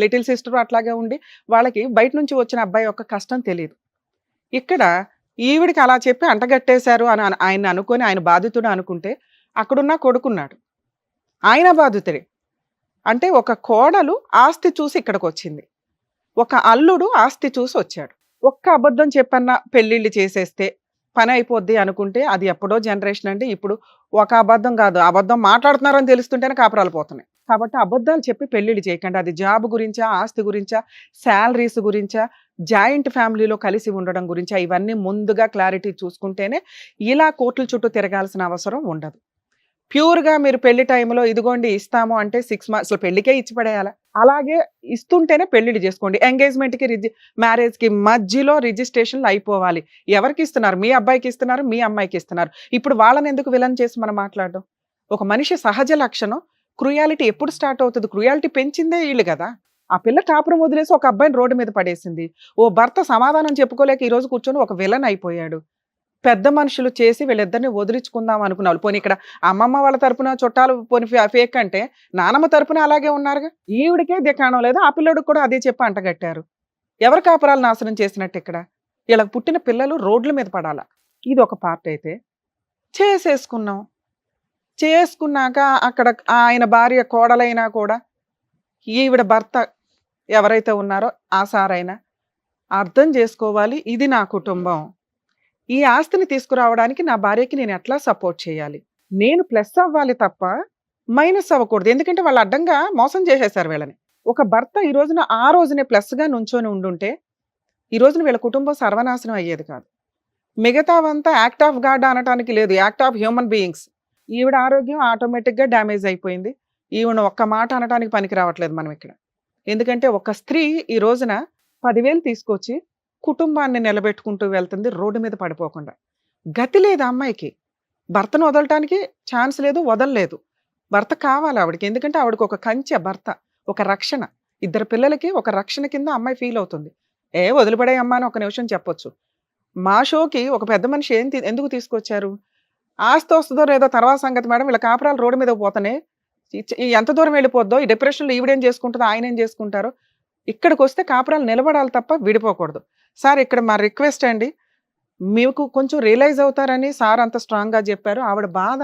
లిటిల్ సిస్టర్ అట్లాగే ఉండి వాళ్ళకి బయట నుంచి వచ్చిన అబ్బాయి యొక్క కష్టం తెలియదు. ఇక్కడ ఈవిడికి అలా చెప్పి అంటగట్టేశారు అని ఆయన అనుకొని ఆయన బాధితుడు అనుకుంటే అక్కడున్న కొడుకున్నాడు, ఆయన బాధితుడే. అంటే ఒక కోడలు ఆస్తి చూసి ఇక్కడికి వచ్చింది, ఒక అల్లుడు ఆస్తి చూసి వచ్చాడు. ఒక్క అబద్ధం చెప్పన్నా పెళ్ళిళ్ళు చేసేస్తే పని అయిపోద్ది అనుకుంటే అది ఎప్పుడో జనరేషన్ అండి. ఇప్పుడు ఒక అబద్ధం కాదు, అబద్ధం మాట్లాడుతున్నారని తెలుస్తుంటేనే కాపురాలు పోతున్నాయి. కాబట్టి అబద్ధాలు చెప్పి పెళ్ళిళ్ళు చేయకండి. అది జాబ్ గురించా, ఆస్తి గురించా, శాలరీస్ గురించా, జాయింట్ ఫ్యామిలీలో కలిసి ఉండడం గురించా, ఇవన్నీ ముందుగా క్లారిటీ చూసుకుంటేనే ఇలా కోర్టుల చుట్టూ తిరగాల్సిన అవసరం ఉండదు. ప్యూర్గా మీరు పెళ్లి టైంలో ఇదిగోండి ఇస్తాము అంటే 6 months అసలు పెళ్లికే ఇచ్చి పడేయాలి. అలాగే ఇస్తుంటేనే పెళ్లిళ్ళు చేసుకోండి. ఎంగేజ్మెంట్కి మ్యారేజ్కి మధ్యలో రిజిస్ట్రేషన్లు అయిపోవాలి. ఎవరికి ఇస్తున్నారు, మీ అబ్బాయికి ఇస్తున్నారు, మీ అమ్మాయికి ఇస్తున్నారు. ఇప్పుడు వాళ్ళని ఎందుకు విలన్ చేసి మనం మాట్లాడడం? ఒక మనిషి సహజ లక్షణం క్రుయాలిటీ ఎప్పుడు స్టార్ట్ అవుతుంది, క్రుయాలిటీ పెంచిందే వీళ్ళు కదా. ఆ పిల్ల కాపురం వదిలేసి ఒక అబ్బాయిని రోడ్డు మీద పడేసింది. ఓ భర్త సమాధానం చెప్పుకోలేక ఈరోజు కూర్చొని ఒక విలన్ అయిపోయాడు. పెద్ద మనుషులు చేసి వీళ్ళిద్దరిని వదిలించుకుందాం అనుకున్నారు. పోనీ ఇక్కడ అమ్మమ్మ వాళ్ళ తరపున చుట్టాలు పోనీ ఫేక్ అంటే నానమ్మ తరపున అలాగే ఉన్నారుగా. ఈవిడికే దిక్కాణం లేదు, ఆ పిల్లడికి కూడా అదే చెప్పి అంటగట్టారు. ఎవరి కాపురాలు నాశనం చేసినట్టు ఇక్కడ? వీళ్ళకి పుట్టిన పిల్లలు రోడ్ల మీద పడాలా? ఇది ఒక పార్ట్. అయితే చేసుకున్నాక అక్కడ ఆయన భార్య కోడలైనా కూడా ఈవిడ భర్త ఎవరైతే ఉన్నారో ఆ సారైనా అర్థం చేసుకోవాలి, ఇది నా కుటుంబం, ఈ ఆస్తిని తీసుకురావడానికి నా భార్యకి నేను ఎట్లా సపోర్ట్ చేయాలి, నేను ప్లస్ అవ్వాలి తప్ప మైనస్ అవ్వకూడదు. ఎందుకంటే వాళ్ళు అడ్డంగా మోసం చేసేశారు వీళ్ళని. ఒక భర్త ఈ రోజున ఆ రోజునే ప్లస్గా నుంచొని ఉండుంటే ఈ రోజున వీళ్ళ కుటుంబం సర్వనాశనం అయ్యేది కాదు. మిగతావంతా యాక్ట్ ఆఫ్ గాడ్ అనటానికి లేదు, యాక్ట్ ఆఫ్ హ్యూమన్ బీయింగ్స్. ఈవిడ ఆరోగ్యం ఆటోమేటిక్గా డ్యామేజ్ అయిపోయింది. ఈవిడ ఒక్క మాట అనటానికి పనికి రావట్లేదు మనం ఇక్కడ. ఎందుకంటే ఒక స్త్రీ ఈ రోజున 10,000 తీసుకొచ్చి కుటుంబాన్ని నిలబెట్టుకుంటూ వెళ్తుంది రోడ్డు మీద పడిపోకుండా. గతి లేదు ఆ అమ్మాయికి, భర్తను వదలటానికి ఛాన్స్ లేదు, వదలలేదు. భర్త కావాలి ఆవిడకి, ఎందుకంటే ఆవిడకి ఒక కంచె భర్త, ఒక రక్షణ. ఇద్దరు పిల్లలకి ఒక రక్షణ కింద అమ్మాయి ఫీల్ అవుతుంది. వదిలిపడే అమ్మ అని ఒక నిమిషం చెప్పొచ్చు. మా షోకి ఒక పెద్ద మనిషి ఎందుకు తీసుకొచ్చారు, ఆస్తి వస్తుందో లేదో తర్వాత సంగతి మేడం, వీళ్ళ కాపురాలు రోడ్డు మీద పోతానే ఎంత దూరం వెళ్ళిపోద్దో, ఈ డిప్రెషన్లో ఈవిడేం చేసుకుంటుందో ఆయన ఏం చేసుకుంటారో. ఇక్కడికి వస్తే కాపురాలు నిలబడాలి తప్ప విడిపోకూడదు. సార్ ఇక్కడ మా రిక్వెస్ట్ అండి, మీకు కొంచెం రియలైజ్ అవుతారని సార్ అంత స్ట్రాంగ్గా చెప్పారు. ఆవిడ బాధ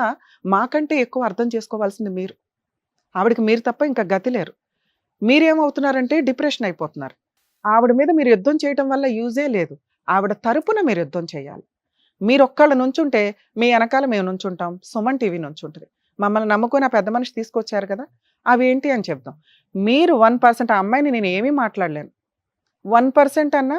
మాకంటే ఎక్కువ అర్థం చేసుకోవాల్సింది మీరు. ఆవిడకి మీరు తప్ప ఇంకా గతి లేరు. మీరేమవుతున్నారంటే డిప్రెషన్ అయిపోతున్నారు. ఆవిడ మీద మీరు యుద్ధం చేయడం వల్ల యూజే లేదు. ఆవిడ తరపున మీరు యుద్ధం చేయాలి. మీరు ఒక్కళ్ళు నుంచుంటే మీ వెనకాల మేము నుంచుంటాం, సుమన్ టీవీ నుంచుంటుంది. మమ్మల్ని నమ్ముకొని ఆ పెద్ద మనిషి తీసుకొచ్చారు కదా, అవి ఏంటి అని చెప్దాం. మీరు 1% ఆ అమ్మాయిని నేను ఏమీ మాట్లాడలేను, 1% అన్నా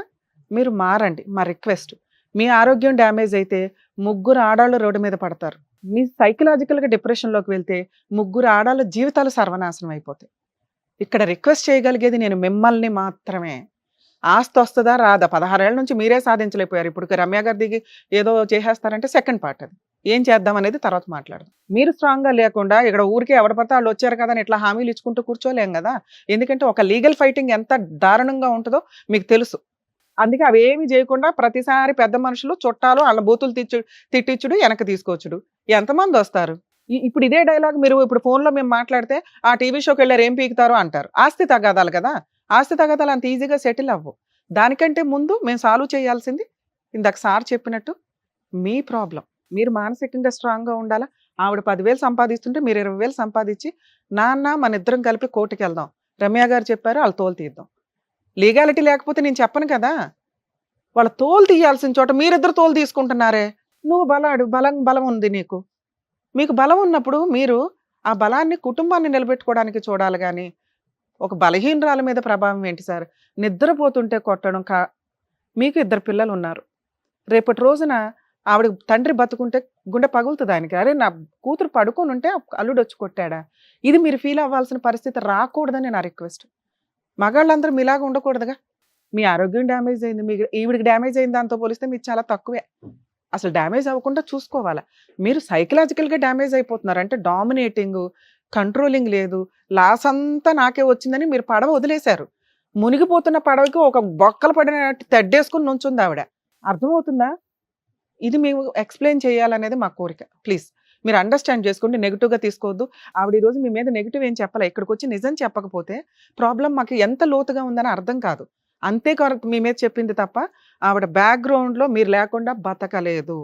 మీరు మారండి. మా రిక్వెస్ట్. మీ ఆరోగ్యం డ్యామేజ్ అయితే 3 ఆడాళ్ళు రోడ్డు మీద పడతారు. మీ సైకలాజికల్గా డిప్రెషన్లోకి వెళ్తే 3 ఆడాళ్ళ జీవితాలు సర్వనాశనం అయిపోతాయి. ఇక్కడ రిక్వెస్ట్ చేయగలిగేది నేను మిమ్మల్ని మాత్రమే. ఆస్తి వస్తుందా రాదా 16 ఏళ్ల నుంచి మీరే సాధించలేకపోయారు. ఇప్పుడు రమ్య గారి దిగి ఏదో చేసేస్తారంటే సెకండ్ పార్ట్ అది. ఏం చేద్దాం అనేది తర్వాత మాట్లాడదాం. మీరు స్ట్రాంగ్గా లేకుండా ఇక్కడ ఊరికే ఎవడ పడితే వాళ్ళు వచ్చారు కదా అని ఇట్లా హామీలు ఇచ్చుకుంటూ కూర్చోలేం కదా. ఎందుకంటే ఒక లీగల్ ఫైటింగ్ ఎంత దారుణంగా ఉంటుందో మీకు తెలుసు. అందుకే అవి ఏమి చేయకుండా ప్రతిసారి పెద్ద మనుషులు చుట్టాలు వాళ్ళ బూతులు తిట్టించుడు వెనక్కి తీసుకొచ్చుడు. ఎంతమంది వస్తారు? ఇప్పుడు ఇదే డైలాగ్ మీరు ఇప్పుడు ఫోన్లో మేము మాట్లాడితే ఆ టీవీ షోకి వెళ్ళారు ఏం పీకుతారో అంటారు. ఆస్తి తగాదాలు కదా, ఆస్తి తగాదాలు అంత ఈజీగా సెటిల్ అవ్వు. దానికంటే ముందు మేము సాల్వ్ చేయాల్సింది ఇందాక సార్ చెప్పినట్టు మీ ప్రాబ్లం. మీరు మానసికంగా స్ట్రాంగ్గా ఉండాలా. ఆవిడ 10,000 సంపాదిస్తుంటే మీరు 20,000 సంపాదించి నాన్న మన ఇద్దరం కలిపి కోర్టుకి వెళ్దాం, రమ్య గారు చెప్పారు వాళ్ళ తోలు తీద్దాం. లీగాలిటీ లేకపోతే నేను చెప్పను కదా. వాళ్ళ తోలు తీయాల్సిన చోట మీరిద్దరు తోలు తీసుకుంటున్నారే. నువ్వు బలం ఉంది నీకు. మీకు బలం ఉన్నప్పుడు మీరు ఆ బలాన్ని కుటుంబాన్ని నిలబెట్టుకోవడానికి చూడాలి కానీ ఒక బలహీనరాల మీద ప్రభావం ఏంటి సార్? నిద్రపోతుంటే కొట్టడం మీకు 2 పిల్లలు ఉన్నారు. రేపటి రోజున ఆవిడ తండ్రి బతుకుంటే గుండె పగులుతుంది ఆయనకి. అరే నా కూతురు పడుకొని ఉంటే అల్లుడు వచ్చి కొట్టాడా. ఇది మీరు ఫీల్ అవ్వాల్సిన పరిస్థితి రాకూడదని నా రిక్వెస్ట్. మగాళ్ళందరూ మీలాగా ఉండకూడదుగా. మీ ఆరోగ్యం డ్యామేజ్ అయింది, మీకు ఈవిడికి డ్యామేజ్ అయింది, దాంతో పోలిస్తే మీకు చాలా తక్కువే. అసలు డ్యామేజ్ అవ్వకుండా చూసుకోవాలా. మీరు సైకలాజికల్గా డ్యామేజ్ అయిపోతున్నారు. అంటే డామినేటింగ్, కంట్రోలింగ్ లేదు. లాస్ అంతా నాకే వచ్చిందని మీరు పడవ వదిలేశారు. మునిగిపోతున్న పడవకి ఒక బొక్కలు పడినట్టు తెడ్డేసుకుని నుంచుంది ఆవిడ. అర్థమవుతుందా? ఇది మేము ఎక్స్ప్లెయిన్ చేయాలనేది మా కోరిక. ప్లీజ్ మీరు అండర్స్టాండ్ చేసుకోండి. నెగిటివ్గా తీసుకోవద్దు. ఆవిడ ఈరోజు మీ మీద నెగిటివ్ ఏం చెప్పలే. ఇక్కడికి వచ్చి నిజం చెప్పకపోతే ప్రాబ్లం మాకు ఎంత లోతుగా ఉందని అర్థం కాదు. అంతే కొరకు మీ మీద చెప్పింది తప్ప ఆవిడ బ్యాక్గ్రౌండ్లో మీరు లేకుండా బతకలేదు.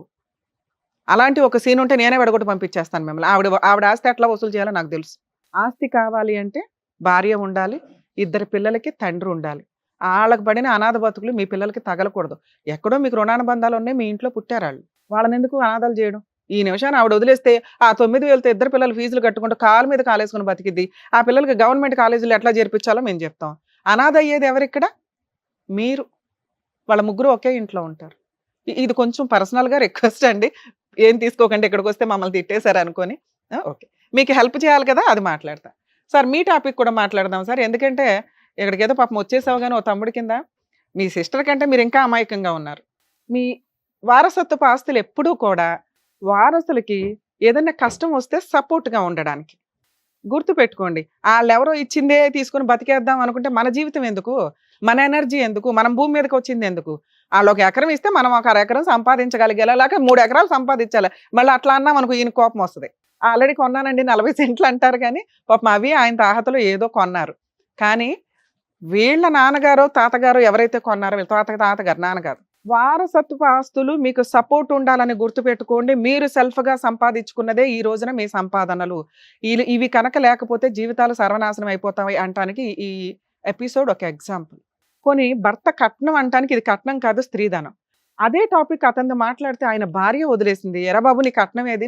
అలాంటి ఒక సీన్ ఉంటే నేనే విడగొట్టి పంపించేస్తాను మిమ్మల్ని. ఆవిడ ఆస్తి ఎట్లా వసూలు చేయాలో నాకు తెలుసు. ఆస్తి కావాలి అంటే భార్య ఉండాలి, 2 పిల్లలకి తండ్రి ఉండాలి. వాళ్ళకి పడిన అనాథ బతుకులు మీ పిల్లలకి తగలకూడదు. ఎక్కడో మీకు రుణానుబంధాలు ఉన్నాయి, మీ ఇంట్లో పుట్టారు వాళ్ళు. వాళ్ళని ఎందుకు అనాథాలు చేయడం? ఈ నిమిషాన్ని ఆవిడ వదిలేస్తే ఆ 9,000తో 2 పిల్లలు ఫీజులు కట్టుకుంటూ కాలు మీద కాలేసుకుని బతికిద్ది. ఆ పిల్లలకి గవర్నమెంట్ కాలేజీలు ఎట్లా చేర్పించాలో మేము చెప్తాం. అనాథ అయ్యేది ఎవరిక్కడ? మీరు. వాళ్ళ ముగ్గురు ఒకే ఇంట్లో ఉంటారు. ఇది కొంచెం పర్సనల్గా రిక్వెస్ట్ అండి. ఏం తీసుకోకండి, ఇక్కడికి వస్తే మమ్మల్ని తిట్టేశారు అనుకొని. ఓకే, మీకు హెల్ప్ చేయాలి కదా, అది మాట్లాడతా. సార్ మీ టాపిక్ కూడా మాట్లాడదాం సార్. ఎందుకంటే ఇక్కడికి ఏదో పాపం వచ్చేసావు కానీ ఓ తమ్ముడి కింద. మీ సిస్టర్ కంటే మీరు ఇంకా అమాయకంగా ఉన్నారు. మీ వారసత్వపు ఆస్తులు ఎప్పుడూ కూడా వారసులకి ఏదైనా కష్టం వస్తే సపోర్ట్గా ఉండడానికి. గుర్తుపెట్టుకోండి, వాళ్ళెవరో ఇచ్చిందే తీసుకుని బతికేద్దాం అనుకుంటే మన జీవితం ఎందుకు, మన ఎనర్జీ ఎందుకు, మనం భూమి మీదకి వచ్చింది ఎందుకు? వాళ్ళు 1 ఎకరం ఇస్తే మనం 1 ఎకరం సంపాదించగలిగేలా, లేక 3 ఎకరాలు సంపాదించాలి. మళ్ళీ అట్లా అన్నా మనకు ఈయన కోపం వస్తుంది. ఆల్రెడీ కొన్నానండి 40 సెంట్లు అంటారు కానీ పాపం అవి ఆయన తాహతలో ఏదో కొన్నారు. కానీ వీళ్ళ నాన్నగారు తాతగారు ఎవరైతే కొన్నారో, వీళ్ళ తాతగారు నాన్నగారు, వారసత్వ ఆస్తులు మీకు సపోర్ట్ ఉండాలని గుర్తుపెట్టుకోండి. మీరు సెల్ఫ్గా సంపాదించుకున్నదే ఈ రోజున మీ సంపాదనలు. ఇవి కనుక లేకపోతే జీవితాలు సర్వనాశనం అయిపోతాయి అంటానికి ఈ ఎపిసోడ్ ఒక ఎగ్జాంపుల్. కొని భర్త కట్నం అంటానికి ఇది కట్నం కాదు, స్త్రీధనం. అదే టాపిక్ అతను మాట్లాడితే ఆయన భార్య వదిలేసింది. ఎరా బాబు నీ కట్నం ఏది,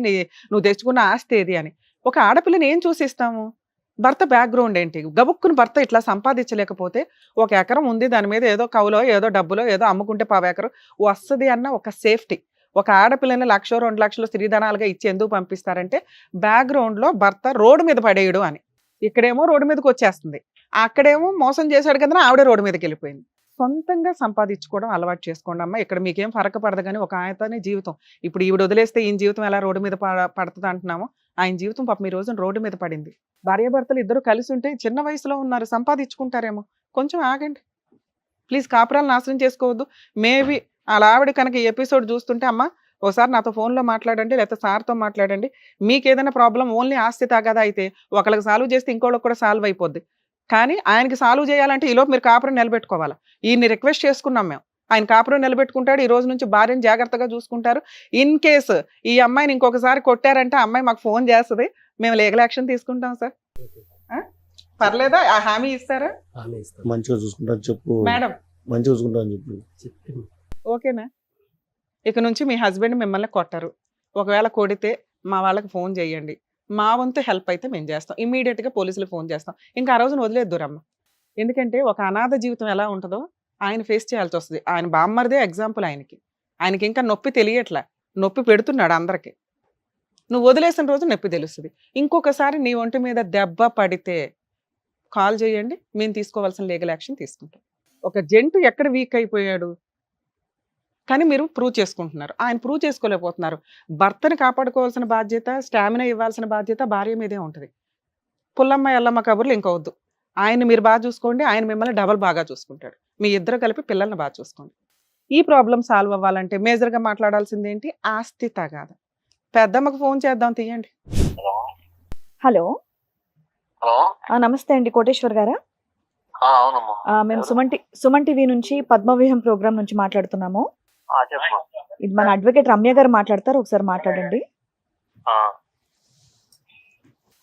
నువ్వు తెచ్చుకున్న ఆస్తి ఏది అని. ఒక ఆడపిల్లని ఏం చూసిస్తాము? భర్త బ్యాక్గ్రౌండ్ ఏంటి? గబుక్కుని భర్త ఇట్లా సంపాదించలేకపోతే 1 ఎకరం ఉంది, దాని మీద ఏదో కవులో ఏదో డబ్బులో ఏదో అమ్ముకుంటే 1/4 ఎకరం వస్తుంది అన్న ఒక సేఫ్టీ. ఒక ఆడపిల్లని 1,00,000 2 లక్షలు స్త్రీధనాలుగా ఇచ్చి ఎందుకు పంపిస్తారంటే బ్యాక్గ్రౌండ్లో భర్త రోడ్డు మీద పడేయడు అని. ఇక్కడేమో రోడ్డు మీదకి వచ్చేస్తుంది, అక్కడేమో మోసం చేశాడు కదా ఆవిడే రోడ్డు మీదకి వెళ్ళిపోయింది. సొంతంగా సంపాదించుకోవడం అలవాటు చేసుకోండి అమ్మ. ఇక్కడ మీకేం ఫరక పడదు కానీ ఒక ఆయనతోనే జీవితం. ఇప్పుడు ఈవిడ వదిలేస్తే ఈయన జీవితం ఎలా రోడ్డు మీద పడుతుంది అంటున్నామో, ఆయన జీవితం పాపం ఈ రోజున రోడ్డు మీద పడింది. భార్యాభర్తలు ఇద్దరు కలిసి ఉంటే చిన్న వయసులో ఉన్నారు, సంపాదించుకుంటారేమో. కొంచెం ఆగండి ప్లీజ్. కాపురాలు నాశనం చేసుకోవద్దు. మేబీ అలా ఆవిడ కనుక ఈ ఎపిసోడ్ చూస్తుంటే అమ్మ ఒకసారి నాతో ఫోన్లో మాట్లాడండి, లేకపోతే సార్తో మాట్లాడండి. మీకు ఏదైనా ప్రాబ్లం ఓన్లీ ఆస్తి తాగదా అయితే ఒకళ్ళకి సాల్వ్ చేస్తే ఇంకోళ్ళకి కూడా సాల్వ్ అయిపోద్ది. కానీ ఆయనకి సాల్వ్ చేయాలంటే ఈలోపు మీరు కాపురం నిలబెట్టుకోవాలి. ఈయన్ని రిక్వెస్ట్ చేసుకున్నాం మేము. ఆయన కాపురం నిలబెట్టుకుంటాడు, ఈ రోజు నుంచి భార్యను జాగ్రత్తగా చూసుకుంటారు. ఇన్ కేసు ఈ అమ్మాయిని ఇంకొకసారి కొట్టారంటే అమ్మాయి మాకు ఫోన్ చేస్తుంది, మేము లీగల్ యాక్షన్ తీసుకుంటాం సార్. పర్లేదా? ఆ హామీ ఇస్తారా? మంచిగా చూసుకుంటాను చెప్పు మేడం, మంచిగా చూసుకుంటాను చెప్పు. ఓకేనా? ఇక నుంచి మీ హస్బెండ్ మిమ్మల్ని కొట్టరు. ఒకవేళ కొడితే మా వాళ్ళకి ఫోన్ చేయండి. మా వంతు హెల్ప్ అయితే మేము చేస్తాం. ఇమీడియట్గా పోలీసులకు ఫోన్ చేస్తాం. ఇంకా ఆ రోజున వదిలేద్దురమ్మ. ఎందుకంటే ఒక అనాథ జీవితం ఎలా ఉంటుందో ఆయన ఫేస్ చేయాల్సి వస్తుంది. ఆయన బామ్మర్దే ఎగ్జాంపుల్ ఆయనకి ఇంకా నొప్పి తెలియట్లే, నొప్పి పెడుతున్నాడు అందరికి. నువ్వు వదిలేసిన రోజు నొప్పి తెలుస్తుంది. ఇంకొకసారి నీ ఒంటి మీద దెబ్బ పడితే కాల్ చేయండి, మేము తీసుకోవాల్సిన లీగల్ యాక్షన్ తీసుకుంటాం. ఒక జంటు ఎక్కడ వీక్ అయిపోయాడు కానీ మీరు ప్రూవ్ చేసుకుంటున్నారు, ఆయన ప్రూవ్ చేసుకోలేకపోతున్నారు. భర్తని కాపాడుకోవాల్సిన బాధ్యత, స్టామినా ఇవ్వాల్సిన బాధ్యత భార్య మీదే ఉంటుంది. పుల్లమ్మ ఎల్లమ్మ కబుర్లు ఇంకొద్దు. ఆయన మీరు బాగా చూసుకోండి, ఆయన మిమ్మల్ని డబల్ బాగా చూసుకుంటాడు. మీ ఇద్దరు కలిపి పిల్లల్ని బాగా చూసుకోండి. ఈ ప్రాబ్లం సాల్వ్ అవ్వాలంటే మేజర్గా మాట్లాడాల్సింది ఏంటి? ఆస్తి తగాద. పెద్దమ్మకు ఫోన్ చేద్దాం, తీయండి. హలో హలో నమస్తే అండి, కోటేశ్వర్ గారా? అవునమ్మా. మేము సుమన్ టీవీ నుంచి పద్మవ్యూహం ప్రోగ్రామ్ నుంచి మాట్లాడుతున్నాము. చెప్పమ్మా. ఇది మన అడ్వకేట్ రమ్య గారు మాట్లాడతారు, ఒకసారి మాట్లాడండి.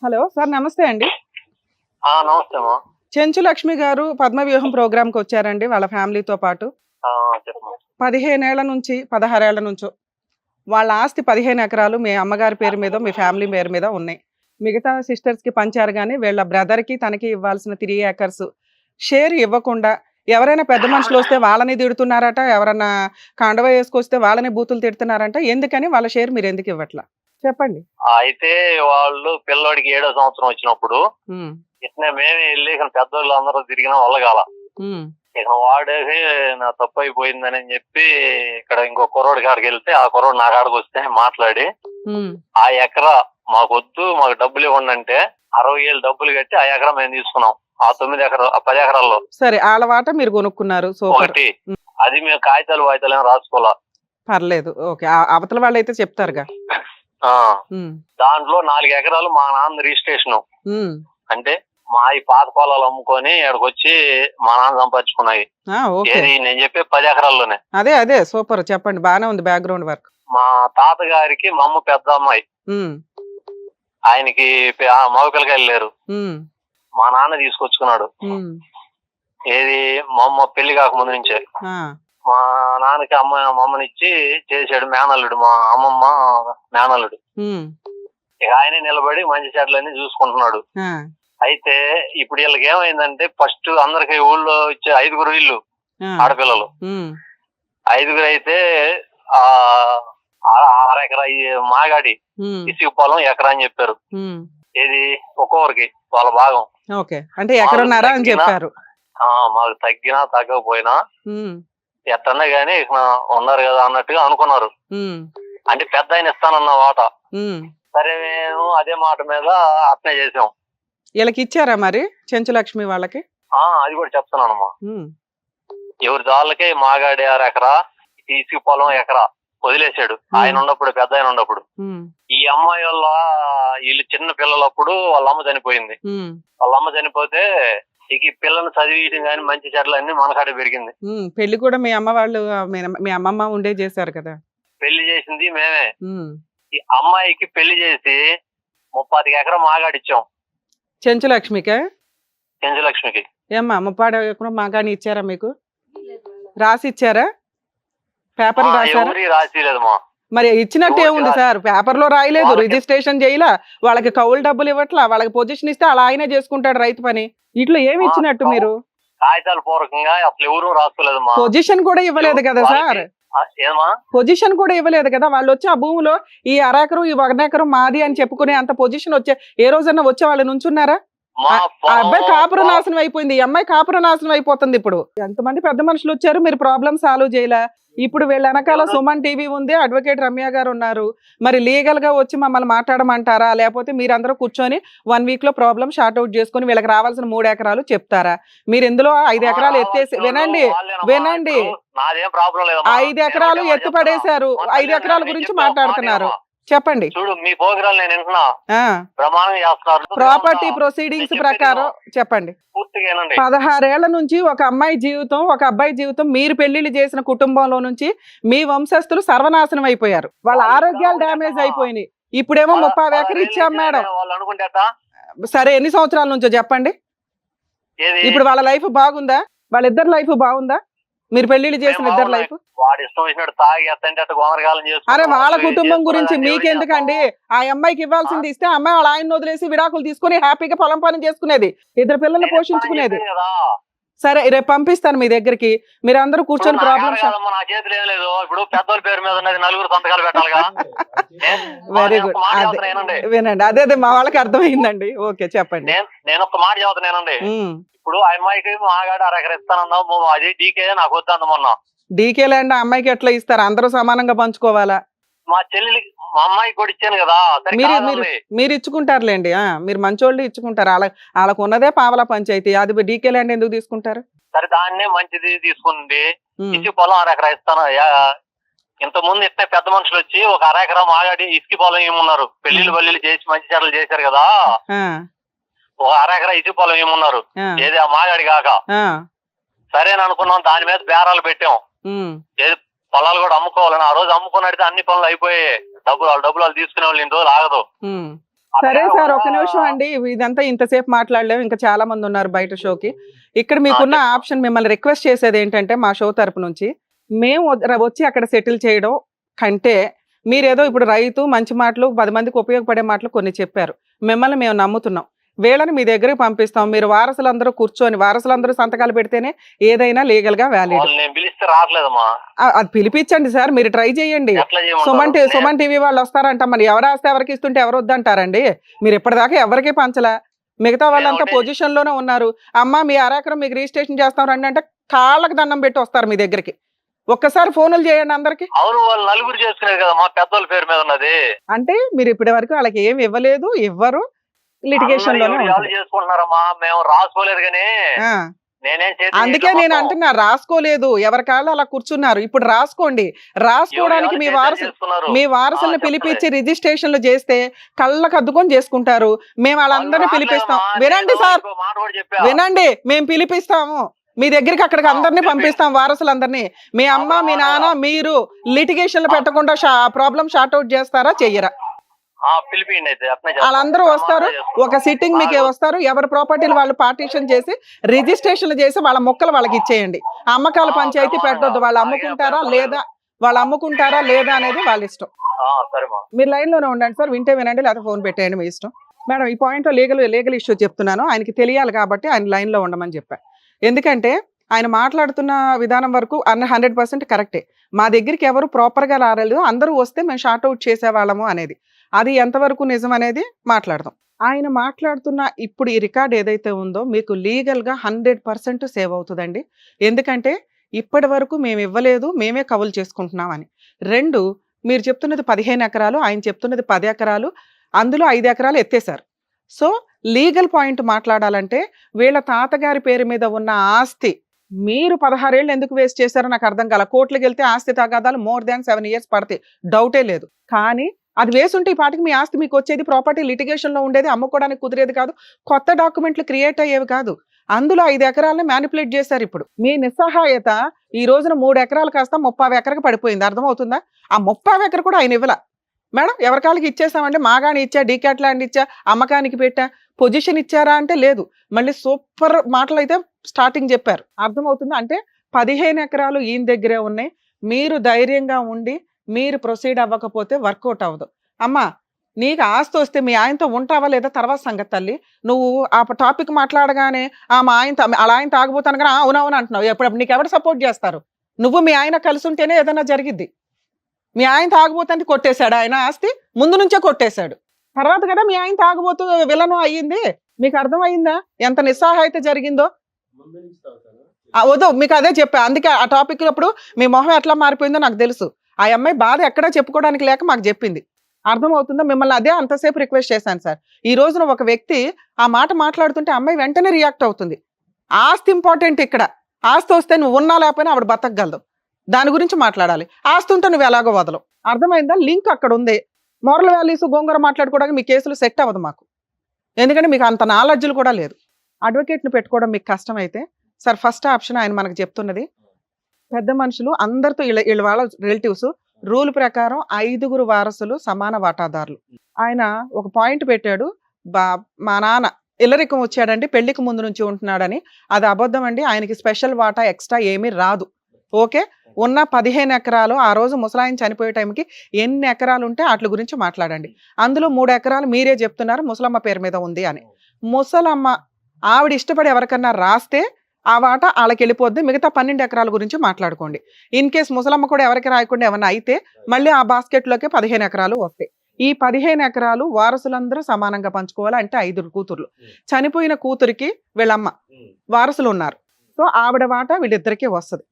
హలో సార్, నమస్తే అండి. నమస్తే అమ్మా. చెంచు లక్ష్మి గారు పద్మవ్యూహం ప్రోగ్రామ్కి వచ్చారండి వాళ్ళ ఫ్యామిలీతో పాటు. చెప్పమ్మా. 15 ఏళ్ల నుంచి 16 ఏళ్ల నుంచో వాళ్ళ ఆస్తి 15 ఎకరాలు మీ అమ్మగారి పేరు మీద మీ ఫ్యామిలీ పేరు మీద ఉన్నాయి. మిగతా సిస్టర్స్కి పంచారు కానీ వీళ్ళ బ్రదర్కి తనకి ఇవ్వాల్సిన 3 acres షేర్ ఇవ్వకుండా ఎవరైనా పెద్ద మనుషులు వస్తే వాళ్ళని తిడుతున్నారట, ఎవరైనా కాండవ వేసుకొస్తే వాళ్ళని బూతులు తిడుతున్నారంట. ఎందుకని వాళ్ళ షేర్ మీరు ఎందుకు ఇవ్వట్లా చెప్పండి. అయితే వాళ్ళు పిల్లోడికి 7వ సంవత్సరం వచ్చినప్పుడు ఇట్నే మేమే వెళ్ళి ఇక్కడ పెద్దోళ్ళు అందరూ తిరిగిన వల్ల కాల. ఇక వాడేసి నా తప్పు అయిపోయిందని చెప్పి ఇక్కడ ఇంకో కుర్రోడి కాడికి వెళ్తే ఆ కుర్రోడు నా కాడికి వస్తే మాట్లాడి ఆ ఎకరా మాకొద్దు, మాకు డబ్బులు ఇవ్వండి అంటే 60,000 డబ్బులు కట్టి ఆ ఎకరా మేము తీసుకున్నాం. ఆ 10 ఎకరాల్లో సరే వాళ్ళ వాట మీరు కొనుక్కున్నారు. సూపర్. ఒకటి అది మేము కాగితాలు ఏమో రాసుకోవాలా, పర్లేదు, ఓకే. అవతల వాళ్ళు అయితే చెప్తారుగా. దాంట్లో 4 ఎకరాలు మా నాన్న రిజిస్ట్రేషన్. అంటే మా ఈ పాత పొలాలు అమ్ముకొని ఇక్కడికి వచ్చి మా నాన్న సంపాదించుకున్నాయి. ఏది నేను చెప్పే 10 ఎకరాల్లోనే. అదే సూపర్, చెప్పండి. బానే ఉంది బ్యాక్గ్రౌండ్ వర్క్. మా తాతగారికి మా అమ్మ పెద్ద అమ్మాయి, ఆయనకి మగ పిల్లకాయలు లేరు. మా నాన్న తీసుకొచ్చుకున్నాడు. ఏది మా అమ్మ పెళ్లి కాకముందు నుంచే మా నాన్నకి మా అమ్మనిచ్చి చేసాడు మేనల్లుడు, మా అమ్మమ్మ మేనల్లుడు. ఇక ఆయనే నిలబడి మంచి చెట్లన్నీ చూసుకుంటున్నాడు. అయితే ఇప్పుడు వీళ్ళకి ఏమైందంటే ఫస్ట్ అందరికి ఊళ్ళో ఇచ్చే 5 ఇల్లు ఆడపిల్లలు 5 అయితే 6 ఎకరా మాగాడి ఇసుక పొలం ఎకరా అని చెప్పారు. ఏది ఒక్కొక్కరికి వాళ్ళ భాగం. ఓకే, అంటే ఎకరన్నారా అని చెప్పారు. మాకు తగ్గినా తగ్గకపోయినా ఎట్టన్నా గానీ ఉన్నారు కదా అన్నట్టుగా అనుకున్నారు. అంటే పెద్ద ఆయన ఇస్తానన్న వాట. సరే మేము అదే మాట మీద అట్నే చేసాం. వీళ్ళకి ఇచ్చారా మరి చెంచు లక్ష్మి వాళ్ళకి? అది కూడా చెప్తున్నానమ్మా. ఎవరి దాళ్ళకి మాగాడి 6 ఎకరా ఇసుక పొలం ఎకరా వదిలేశాడు ఆయన ఉన్నప్పుడు, పెద్ద ఆయన ఉన్నప్పుడు. ఈ అమ్మాయి వల్ల వీళ్ళు చిన్న పిల్లలప్పుడు వాళ్ళ అమ్మ చనిపోయింది. వాళ్ళ అమ్మ చనిపోతే ఇక ఈ పిల్లల్ని చదివించడం కానీ మంచి చెట్లన్నీ మనకాడే పెరిగింది. పెళ్లి కూడా మీ అమ్మ వాళ్ళు మీ అమ్మమ్మ ఉండే చేశారు కదా? పెళ్లి చేసింది మేమే. ఈ అమ్మాయికి పెళ్లి చేసి 30 ఎకరా మాగాడిచ్చాం చెంచు లక్ష్మికే. చెంచు లక్ష్మికి ఏమ్మా 30 ఎకరం మాగాని ఇచ్చారా మీకు? రాసి ఇచ్చారా? పేపర్ రాశారా? రాసిలేదమ్మా. మరి ఇచ్చినట్టు ఏముంది సార్? పేపర్ లో రాయలేదు, రిజిస్ట్రేషన్ చేయలా, వాళ్ళకి కౌలు డబ్బులు ఇవ్వట్లా, వాళ్ళకి పొజిషన్ ఇస్తే అలా ఆయనే చేసుకుంటాడు రైతు పని. ఇట్లా ఏమి ఇచ్చినట్టు మీరు? కాగితాల పూర్వకంగా అసలు ఎవరు రాసుకోలేదమ్మా. పొజిషన్ కూడా ఇవ్వలేదు కదా సార్? పొజిషన్ కూడా ఇవ్వలేదు కదా? వాళ్ళు వచ్చి ఆ భూమిలో ఈ 1/2 ఎకరం ఈ 1 ఎకరం మాది అని చెప్పుకునే అంత పొజిషన్ వచ్చే ఏ రోజన్నా వచ్చే వాళ్ళు నుంచున్నారా? ఆ అబ్బాయి కాపురం నాశనం అయిపోయింది, ఈ అమ్మాయి కాపురం నాశనం అయిపోతుంది. ఇప్పుడు ఎంతమంది పెద్ద మనుషులు వచ్చారు, మీరు ప్రాబ్లం సాల్వ్ చేయలే. ఇప్పుడు వీళ్ళ వెనకాల సుమన్ టీవీ ఉంది, అడ్వకేట్ రమ్య గారు ఉన్నారు. మరి లీగల్ గా వచ్చి మమ్మల్ని మాట్లాడమంటారా, లేకపోతే మీరందరూ కూర్చొని 1 week లో ప్రాబ్లం షార్ట్ అవుట్ చేసుకుని వీళ్ళకి రావాల్సిన 3 ఎకరాలు చెప్తారా? మీరు ఇందులో 5 ఎకరాలు ఎత్తేసి వినండి 5 ఎకరాలు ఎత్తు పడేశారు. 5 ఎకరాల గురించి మాట్లాడుతున్నారు. చెప్పండి. చూడు మీ ప్రోగ్రాం నేను వింటున్నా, ప్రమాణం చేస్తున్నారు. ప్రాపర్టీ ప్రొసీడింగ్స్ ప్రకారం చెప్పండి. 16 ఏళ్ల నుంచి ఒక అమ్మాయి జీవితం, ఒక అబ్బాయి జీవితం, మీరు పెళ్లిళ్ళు చేసిన కుటుంబంలో నుంచి మీ వంశస్థులు సర్వనాశనం అయిపోయారు. వాళ్ళ ఆరోగ్యాలు డ్యామేజ్ అయిపోయినాయి. ఇప్పుడేమో 30 ఎకరాలు ఇచ్చాం మేడం. సరే ఎన్ని సంవత్సరాల నుంచో చెప్పండి. ఇప్పుడు వాళ్ళ లైఫ్ బాగుందా? వాళ్ళిద్దరు లైఫ్ బాగుందా? మీరు పెళ్లిళ్ళు చేసిన ఇద్దరు లైఫ్? అరే వాళ్ళ కుటుంబం గురించి మీకెందుకండి? ఆ అమ్మాయికి ఇవ్వాల్సింది ఇస్తే అమ్మాయి వాళ్ళ ఆయన వదిలేసి విడాకులు తీసుకుని హ్యాపీగా పొలం పని చేసుకునేది, 2 పిల్లల్ని పోషించుకునేది. సరే రేపు పంపిస్తాను మీ దగ్గరికి, మీరు అందరూ కూర్చొని ఇప్పుడు నా ప్రాబ్లమ్స్. కాడ కాదమ్మా, నా చేతిలో ఏం లేదు. ఇప్పుడు పెద్దోళ్ళ పేరు మీద ఉన్నది, నలుగురు సంతకాలు పెట్టాలిగా. వెరీ నేను గుడ్. ఒక మాట అదే చెబుతాను వినండి. వినండి, అదే మా వాళ్ళకి అర్థమైందండి. ఓకే చెప్పండి. నేను ఒక మాట చెబుతాను వినండి. ఇప్పుడు ఆ అమ్మాయికి మాగాడు అరెకర ఇస్తానన్నావు, అది డీకే నాకు వద్దు మొన్న. డీకే ల్యాండ్ అమ్మాయికి ఎట్లా ఇస్తారు? అందరూ సమానంగా పంచుకోవాలా? మా చెల్లెలికి మా అమ్మాయికి కూడా ఇచ్చాను కదా. సరే మీరు కాదండి. మీరు ఇచ్చుకుంటారులేండి. మీరు మంచోళ్ళు ఇచ్చుకుంటారు. వాళ్ళకు ఉన్నదే పావలా పంచాయతీ, అది డీకే ల్యాండ్ ఎందుకు తీసుకుంటారు? సరే దాన్నే మంచిది తీసుకుంది, ఇసుక పొలం అరెకరా ఇస్తాను. ఇంత ముందు ఇట్టే పెద్ద మనుషులు వచ్చి ఒక అరెకరా మాగాడి ఇసుక పొలం ఏమున్నారు, పెళ్లిళ్ళు బల్లిళ్ళు చేసి మంచి చెడ్డలు చేశారు కదా. ఒక అరెకరా ఇసుక పొలం ఏమున్నారు, ఏది ఆ మాగాడి కాక. సరేని అనుకున్నాం, దాని మీద బేరాలు పెట్టాం. ఏది పొలాలు కూడా అమ్ముకోవాలని. ఆ రోజు అమ్ముకున్నట్టు అన్ని పనులు అయిపోయాయి. డబ్బులు వాళ్ళు తీసుకునే వాళ్ళు ఇన్ని రోజులు ఆగదు. సరే సార్, ఒక నిమిషం అండి. ఇదంతా ఇంతసేపు మాట్లాడలేము, ఇంకా చాలా మంది ఉన్నారు బయట షోకి. ఇక్కడ మీకున్న ఆప్షన్, మిమ్మల్ని రిక్వెస్ట్ చేసేది ఏంటంటే, మా షో తరపు నుంచి మేము వచ్చి అక్కడ సెటిల్ చేయడం కంటే, మీరేదో ఇప్పుడు రైతు మంచి మాటలు 10 మందికి ఉపయోగపడే మాటలు కొన్ని చెప్పారు, మిమ్మల్ని మేము నమ్ముతున్నాం. వీళ్ళని మీ దగ్గరికి పంపిస్తాం. మీరు వారసులందరూ కూర్చొని, వారసులందరూ సంతకాలు పెడితేనే ఏదైనా లీగల్ గా వ్యాలిడ్. నేను పిలిస్తే రావట్లేదమ్మా. అది పిలిపించండి సార్, మీరు ట్రై చేయండి. సుమన్ టీవీ వాళ్ళు వస్తారంట, మరి ఎవరు వస్తే ఎవరికి ఇస్తుంటే ఎవరు వద్దంటారండి? మీరు ఇప్పటిదాకా ఎవరికి పంచలా, మిగతా వాళ్ళంతా పొజిషన్ లోనే ఉన్నారు. అమ్మ మీ అరెకరం మీకు రిజిస్ట్రేషన్ చేస్తాం రండి అంటే కాళ్ళకి దండం పెట్టి వస్తారు మీ దగ్గరికి. ఒక్కసారి ఫోన్లు చేయండి అందరికి. అవును, వాళ్ళు నలుగురు చేసుకునేది కదా, మా పెద్దోళ్ళ పేరు మీద ఉన్నది. అంటే మీరు ఇప్పటి వరకు వాళ్ళకి ఏమి ఇవ్వలేదు, ఇవ్వరు, లిటిగేషన్ లోనే చేసుకుంటున్నారమ్మా. మేము రాసుకోలేదు కానీ అందుకే నేను అంటున్నా, రాసుకోలేదు, ఎవరి కాళ్ళు అలా కూర్చున్నారు. ఇప్పుడు రాసుకోండి. రాసుకోవడానికి మీ వారసులను పిలిపించి రిజిస్ట్రేషన్లు చేస్తే కళ్ళకు అద్దుకొని చేసుకుంటారు. మేము వాళ్ళందరినీ పిలిపిస్తాం. వినండి సార్, వినండి, మేము పిలిపిస్తాము మీ దగ్గరికి, అక్కడికి అందరినీ పంపిస్తాం, వారసులందరినీ. మీ అమ్మ మీ నాన్న మీరు లిటిగేషన్లు పెట్టకుండా ప్రాబ్లం షార్ట్ అవుట్ చేస్తారా చెయ్యరా? వాళ్ళందరూ వస్తారు, ఒక సిట్టింగ్ మీకే వస్తారు. ఎవరి ప్రాపర్టీలు వాళ్ళు పార్టీషన్ చేసి రిజిస్ట్రేషన్లు చేసి వాళ్ళ మొక్కలు వాళ్ళకి ఇచ్చేయండి. అమ్మకాల పంచాయతీ పెట్టొద్దు. వాళ్ళు అమ్ముకుంటారా లేదా అనేది వాళ్ళ ఇష్టం. మీరు లైన్ లోనే ఉండండి సార్, వింటే వినండి, లేదా ఫోన్ పెట్టేయండి, మీ ఇష్టం. మేడం, ఈ పాయింట్ లో లీగల్ ఇష్యూ చెప్తున్నాను, ఆయనకి తెలియాలి కాబట్టి ఆయన లైన్ లో ఉండమని చెప్పా. ఎందుకంటే ఆయన మాట్లాడుతున్న విధానం వరకు 100% కరెక్టే. మా దగ్గరికి ఎవరు ప్రాపర్ గా రాలేదు, అందరూ వస్తే మేము షార్ట్ అవుట్ చేసేవాళ్ళము అనేది, అది ఎంతవరకు నిజం అనేది మాట్లాడదాం. ఆయన మాట్లాడుతున్న ఇప్పుడు ఈ రికార్డ్ ఏదైతే ఉందో మీకు లీగల్ గా 100% సేవ్ అవుతుందండి. ఎందుకంటే ఇప్పటి వరకు మేము ఇవ్వలేదు, మేమే కవులు చేసుకుంటున్నామని. 2, మీరు చెప్తున్నది 15 ఎకరాలు, ఆయన చెప్తున్నది 10 ఎకరాలు, అందులో 5 ఎకరాలు ఎత్తేసారు. సో లీగల్ పాయింట్ మాట్లాడాలంటే వీళ్ళ తాతగారి పేరు మీద ఉన్న ఆస్తి మీరు 16 ఏళ్ళు ఎందుకు వేస్ట్ చేశారో నాకు అర్థం కాల. కోర్టులకు వెళ్తే ఆస్తి తగాదాలు మోర్ దాన్ 7 years పడతాయి, డౌటే లేదు. కానీ అది వేసుంటే ఈ పాటికి మీ ఆస్తి మీకు వచ్చేది, ప్రాపర్టీ లిటిగేషన్ లో ఉండేది, అమ్ముకోవడానికి కుదిరేది కాదు, కొత్త డాక్యుమెంట్లు క్రియేట్ అయ్యేవి కాదు. అందులో 5 ఎకరాలను మ్యానిపులేట్ చేశారు. ఇప్పుడు మీ నిస్సహాయత ఈ రోజున 3 ఎకరాలు కాస్త 30 ఎకరకు పడిపోయింది. అర్థమవుతుందా? ఆ 30 ఎకరు కూడా ఆయన ఇవ్వలా. మేడం ఎవరికాళ్ళకి ఇచ్చేసామంటే, మాగాని ఇచ్చా, డీకాట్ ల్యాండ్ ఇచ్చా, అమ్మకానికి పెట్టా, పొజిషన్ ఇచ్చారా అంటే లేదు. మళ్ళీ సూపర్ మాటలు అయితే స్టార్టింగ్ చెప్పారు. అర్థమవుతుందా? అంటే 15 ఎకరాలు ఈయన దగ్గరే ఉన్నాయి. మీరు ధైర్యంగా ఉండి మీరు ప్రొసీడ్ అవ్వకపోతే వర్కౌట్ అవ్వదు. అమ్మా నీకు ఆస్తి వస్తే మీ ఆయనతో ఉంటావా లేదా తర్వాత సంగతి తల్లి. నువ్వు ఆ టాపిక్ మాట్లాడగానే మా ఆయన అలా ఆయన తాగబోతాను కానీ అవునవును అంటున్నావు. ఎప్పుడు నీకు ఎవరు సపోర్ట్ చేస్తారు? నువ్వు మీ ఆయన కలిసి ఉంటేనే ఏదైనా జరిగిద్ది. మీ ఆయన తాగబోతానికి కొట్టేశాడు ఆయన ఆస్తి, ముందు నుంచే కొట్టేశాడు. తర్వాత కదా మీ ఆయన తాగబోతూ విలను అయ్యింది. మీకు అర్థమైందా ఎంత నిస్సహాయత జరిగిందో? వద్దు, మీకు అదే చెప్పా. అందుకే ఆ టాపిక్ అప్పుడు మీ మొహం ఎట్లా మారిపోయిందో నాకు తెలుసు. ఆ అమ్మాయి బాధ ఎక్కడా చెప్పుకోవడానికి లేక మాకు చెప్పింది. అర్థమవుతుందా? మిమ్మల్ని అదే అంతసేపు రిక్వెస్ట్ చేశాను సార్. ఈ రోజున ఒక వ్యక్తి ఆ మాట మాట్లాడుతుంటే అమ్మాయి వెంటనే రియాక్ట్ అవుతుంది. ఆస్తి ఇంపార్టెంట్ ఇక్కడ. ఆస్తి వస్తే నువ్వు ఉన్నా లేకపోయినా ఆవిడ బతకగలదు. దాని గురించి మాట్లాడాలి. ఆస్తి ఉంటే నువ్వు ఎలాగో వదలవు. అర్థమైందా? లింక్ అక్కడ ఉంది. మోరల్ వాల్యూస్ గోంగూర మాట్లాడుకోవడానికి మీ కేసులు సెట్ అవ్వదు మాకు. ఎందుకంటే మీకు అంత నాలెడ్జ్లు కూడా లేదు. అడ్వకేట్ని పెట్టుకోవడం మీకు కష్టమైతే సార్, ఫస్ట్ ఆప్షన్ ఆయన మనకు చెప్తున్నది, పెద్ద మనుషులు అందరితో వీళ్ళ వాళ్ళ రిలేటివ్స్ రూల్ ప్రకారం 5 వారసులు సమాన వాటాదారులు. ఆయన ఒక పాయింట్ పెట్టాడు, మా నాన్న ఇల్లరికం వచ్చాడండి, పెళ్లికి ముందు నుంచి ఉంటున్నాడని. అది అబద్ధం అండి. ఆయనకి స్పెషల్ వాటా ఎక్స్ట్రా ఏమీ రాదు. ఓకే, ఉన్న 15 ఎకరాలు ఆ రోజు ముసలాయన చనిపోయే టైంకి ఎన్ని ఎకరాలు ఉంటే వాటి గురించి మాట్లాడండి. అందులో 3 ఎకరాలు మీరే చెప్తున్నారు ముసలమ్మ పేరు మీద ఉంది అని. ముసలమ్మ ఆవిడ ఇష్టపడి ఎవరికన్నా రాస్తే ఆ వాటా వాళ్ళకి వెళ్ళిపోద్ది. మిగతా 12 ఎకరాల గురించి మాట్లాడుకోండి. ఇన్ కేస్ ముసలమ్మ కూడా ఎవరికి రాయకుండా ఏమన్నా అయితే మళ్ళీ ఆ బాస్కెట్లోకి 15 ఎకరాలు వస్తాయి. ఈ 15 ఎకరాలు వారసులందరూ సమానంగా పంచుకోవాలి. అంటే 5 కూతుర్లు. చనిపోయిన కూతురికి వీళ్ళమ్మ వారసులు ఉన్నారు. సో ఆవిడ వాటా వీళ్ళిద్దరికీ వస్తుంది.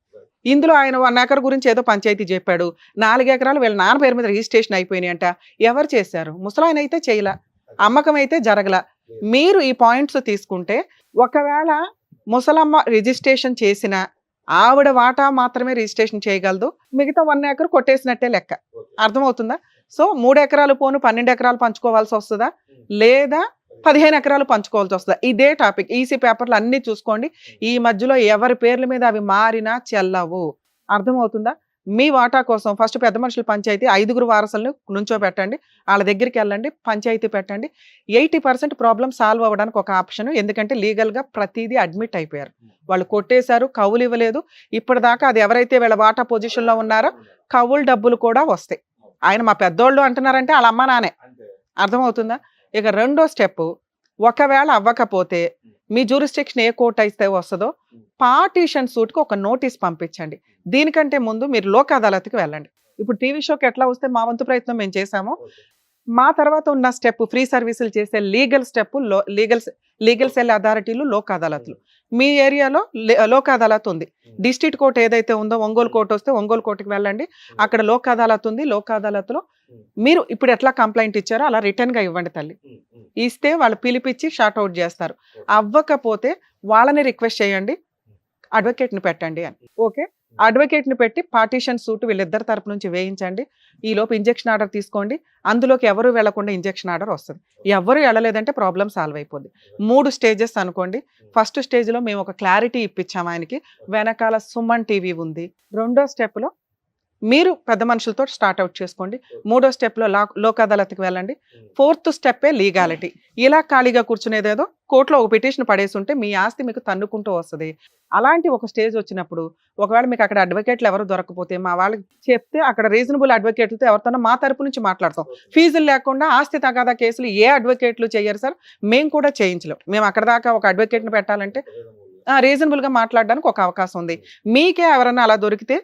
ఇందులో ఆయన 1 ఎకర్ గురించి ఏదో పంచాయతీ చెప్పాడు. 4 ఎకరాలు వీళ్ళ నాన్న పేరు మీద రిజిస్ట్రేషన్ అయిపోయినాయి అంట. ఎవరు చేశారు? ముసలాయన అయితే చేయలా, అమ్మకం అయితే జరగల. మీరు ఈ పాయింట్స్ తీసుకుంటే ఒకవేళ ముసలమ్మ రిజిస్ట్రేషన్ చేసిన ఆవిడ వాటా మాత్రమే రిజిస్ట్రేషన్ చేయగలదు. మిగతా 1 ఎకర్ కొట్టేసినట్టే లెక్క. అర్థమవుతుందా? సో 3 ఎకరాలు పోను 12 ఎకరాలు పంచుకోవాల్సి వస్తుందా, లేదా 15 ఎకరాలు పంచుకోవాల్సి వస్తుందా? ఇదే టాపిక్. ఈసీ పేపర్లు అన్ని చూసుకోండి. ఈ మధ్యలో ఎవరి పేర్ల మీద అవి మారినా చెల్లవు. అర్థమవుతుందా? మీ వాటా కోసం ఫస్ట్ పెద్ద మనుషుల పంచాయతీ 5 వారసులను నుంచోబెట్టండి. వాళ్ళ దగ్గరికి వెళ్ళండి, పంచాయతీ పెట్టండి. 80% ప్రాబ్లం సాల్వ్ అవ్వడానికి ఒక ఆప్షన్. ఎందుకంటే లీగల్గా ప్రతిదీ అడ్మిట్ అయిపోయారు. వాళ్ళు కొట్టేశారు, కవులు ఇవ్వలేదు. ఇప్పటిదాకా అది ఎవరైతే వీళ్ళ వాటా పొజిషన్లో ఉన్నారో కవులు డబ్బులు కూడా వస్తాయి. ఆయన మా పెద్దోళ్ళు అంటున్నారంటే వాళ్ళ అమ్మ నానే. అర్థమవుతుందా? ఇక రెండో స్టెప్, ఒకవేళ అవ్వకపోతే మీ జ్యూరిస్డిక్షన్ ఏ కోర్టు అయితే వస్తుందో పార్టీషన్ సూట్కి ఒక నోటీస్ పంపించండి. దీనికంటే ముందు మీరు లోక్ అదాలత్కి వెళ్ళండి. ఇప్పుడు టీవీ షోకి ఎట్లా వస్తే మా వంతు ప్రయత్నం మేము చేశామో, మా తర్వాత ఉన్న స్టెప్ ఫ్రీ సర్వీసులు చేసే లీగల్ స్టెప్ లీగల్ సెల్ అథారిటీలు, లోక్ అదాలత్లు. మీ ఏరియాలో లోక్ అదాలత్ ఉంది. డిస్ట్రిక్ట్ కోర్టు ఏదైతే ఉందో ఒంగోలు కోర్టు వస్తే ఒంగోలు కోర్టుకి వెళ్ళండి. అక్కడ లోక్ అదాలత్ ఉంది. లోక్ అదాలత్లో మీరు ఇప్పుడు ఎట్లా కంప్లైంట్ ఇచ్చారో అలా రిటర్న్గా ఇవ్వండి తల్లి. ఇస్తే వాళ్ళు పిలిపించి షార్ట్ అవుట్ చేస్తారు. అవ్వకపోతే వాళ్ళని రిక్వెస్ట్ చేయండి, అడ్వకేట్ని పెట్టండి అని. ఓకే, అడ్వకేట్ని పెట్టి పార్టీషన్ సూట్ వీళ్ళిద్దరి తరపు నుంచి వేయించండి. ఈలోపు ఇంజెక్షన్ ఆర్డర్ తీసుకోండి. అందులోకి ఎవరు వెళ్లకుండా ఇంజెక్షన్ ఆర్డర్ వస్తుంది. ఎవరు వెళ్ళలేదంటే ప్రాబ్లం సాల్వ్ అయిపోద్ది. 3 స్టేజెస్ అనుకోండి. ఫస్ట్ స్టేజ్లో మేము ఒక క్లారిటీ ఇప్పించాము ఆయనకి, వెనకాల సుమన్ టీవీ ఉంది. రెండో స్టెప్లో మీరు పెద్ద మనుషులతో స్టార్ట్ అవుట్ చేసుకోండి. 3వ స్టెప్లో లోక్ అదాలత్కి వెళ్ళండి. 4th స్టెప్పే legality. ఇలా ఖాళీగా కూర్చునేదేదో కోర్టులో ఒక పిటిషన్ పడేసి ఉంటే మీ ఆస్తి మీకు తన్నుకుంటూ వస్తుంది. అలాంటి ఒక స్టేజ్ వచ్చినప్పుడు ఒకవేళ మీకు అక్కడ అడ్వకేట్లు ఎవరు దొరకపోతే మా వాళ్ళకి చెప్తే అక్కడ రీజనబుల్ అడ్వకేట్లతో ఎవరితోనో మా తరపు నుంచి మాట్లాడతాం. ఫీజులు లేకుండా ఆస్తి తగాదా కేసులు ఏ అడ్వకేట్లు చేయరు సార్, మేము కూడా చేయించలేం. మేము అక్కడ దాకా ఒక అడ్వకేట్ని పెట్టాలంటే రీజనబుల్గా మాట్లాడడానికి ఒక అవకాశం ఉంది. మీకే ఎవరన్నా అలా దొరికితే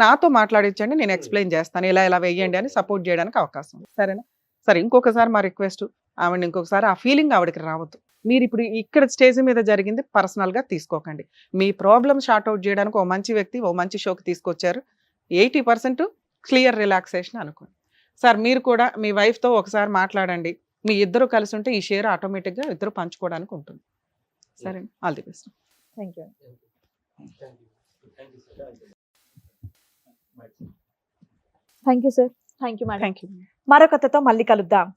నాతో మాట్లాడించండి, నేను ఎక్స్ప్లెయిన్ చేస్తాను, ఇలా వేయండి అని సపోర్ట్ చేయడానికి అవకాశం ఉంది. సరేనా? సరే, ఇంకొకసారి మా రిక్వెస్ట్, ఆవిడ ఇంకొకసారి ఆ ఫీలింగ్ ఆవిడకి రావద్దు. మీరు ఇప్పుడు ఇక్కడ స్టేజ్ మీద జరిగింది పర్సనల్గా తీసుకోకండి. మీ ప్రాబ్లమ్ షార్ట్ అవుట్ చేయడానికి ఓ మంచి వ్యక్తి ఓ మంచి షోకి తీసుకొచ్చారు. 80% క్లియర్ రిలాక్సేషన్ అనుకోండి. సార్ మీరు కూడా మీ వైఫ్తో ఒకసారి మాట్లాడండి. మీ ఇద్దరు కలిసి ఉంటే ఈ షేర్ ఆటోమేటిక్గా ఇద్దరు పంచుకోవడానికి ఉంటుంది. సరే, all the best. Thank you. Thank you sir. Thank you madam. Thank you. మరో కథతో మళ్ళీ కలుద్దాం.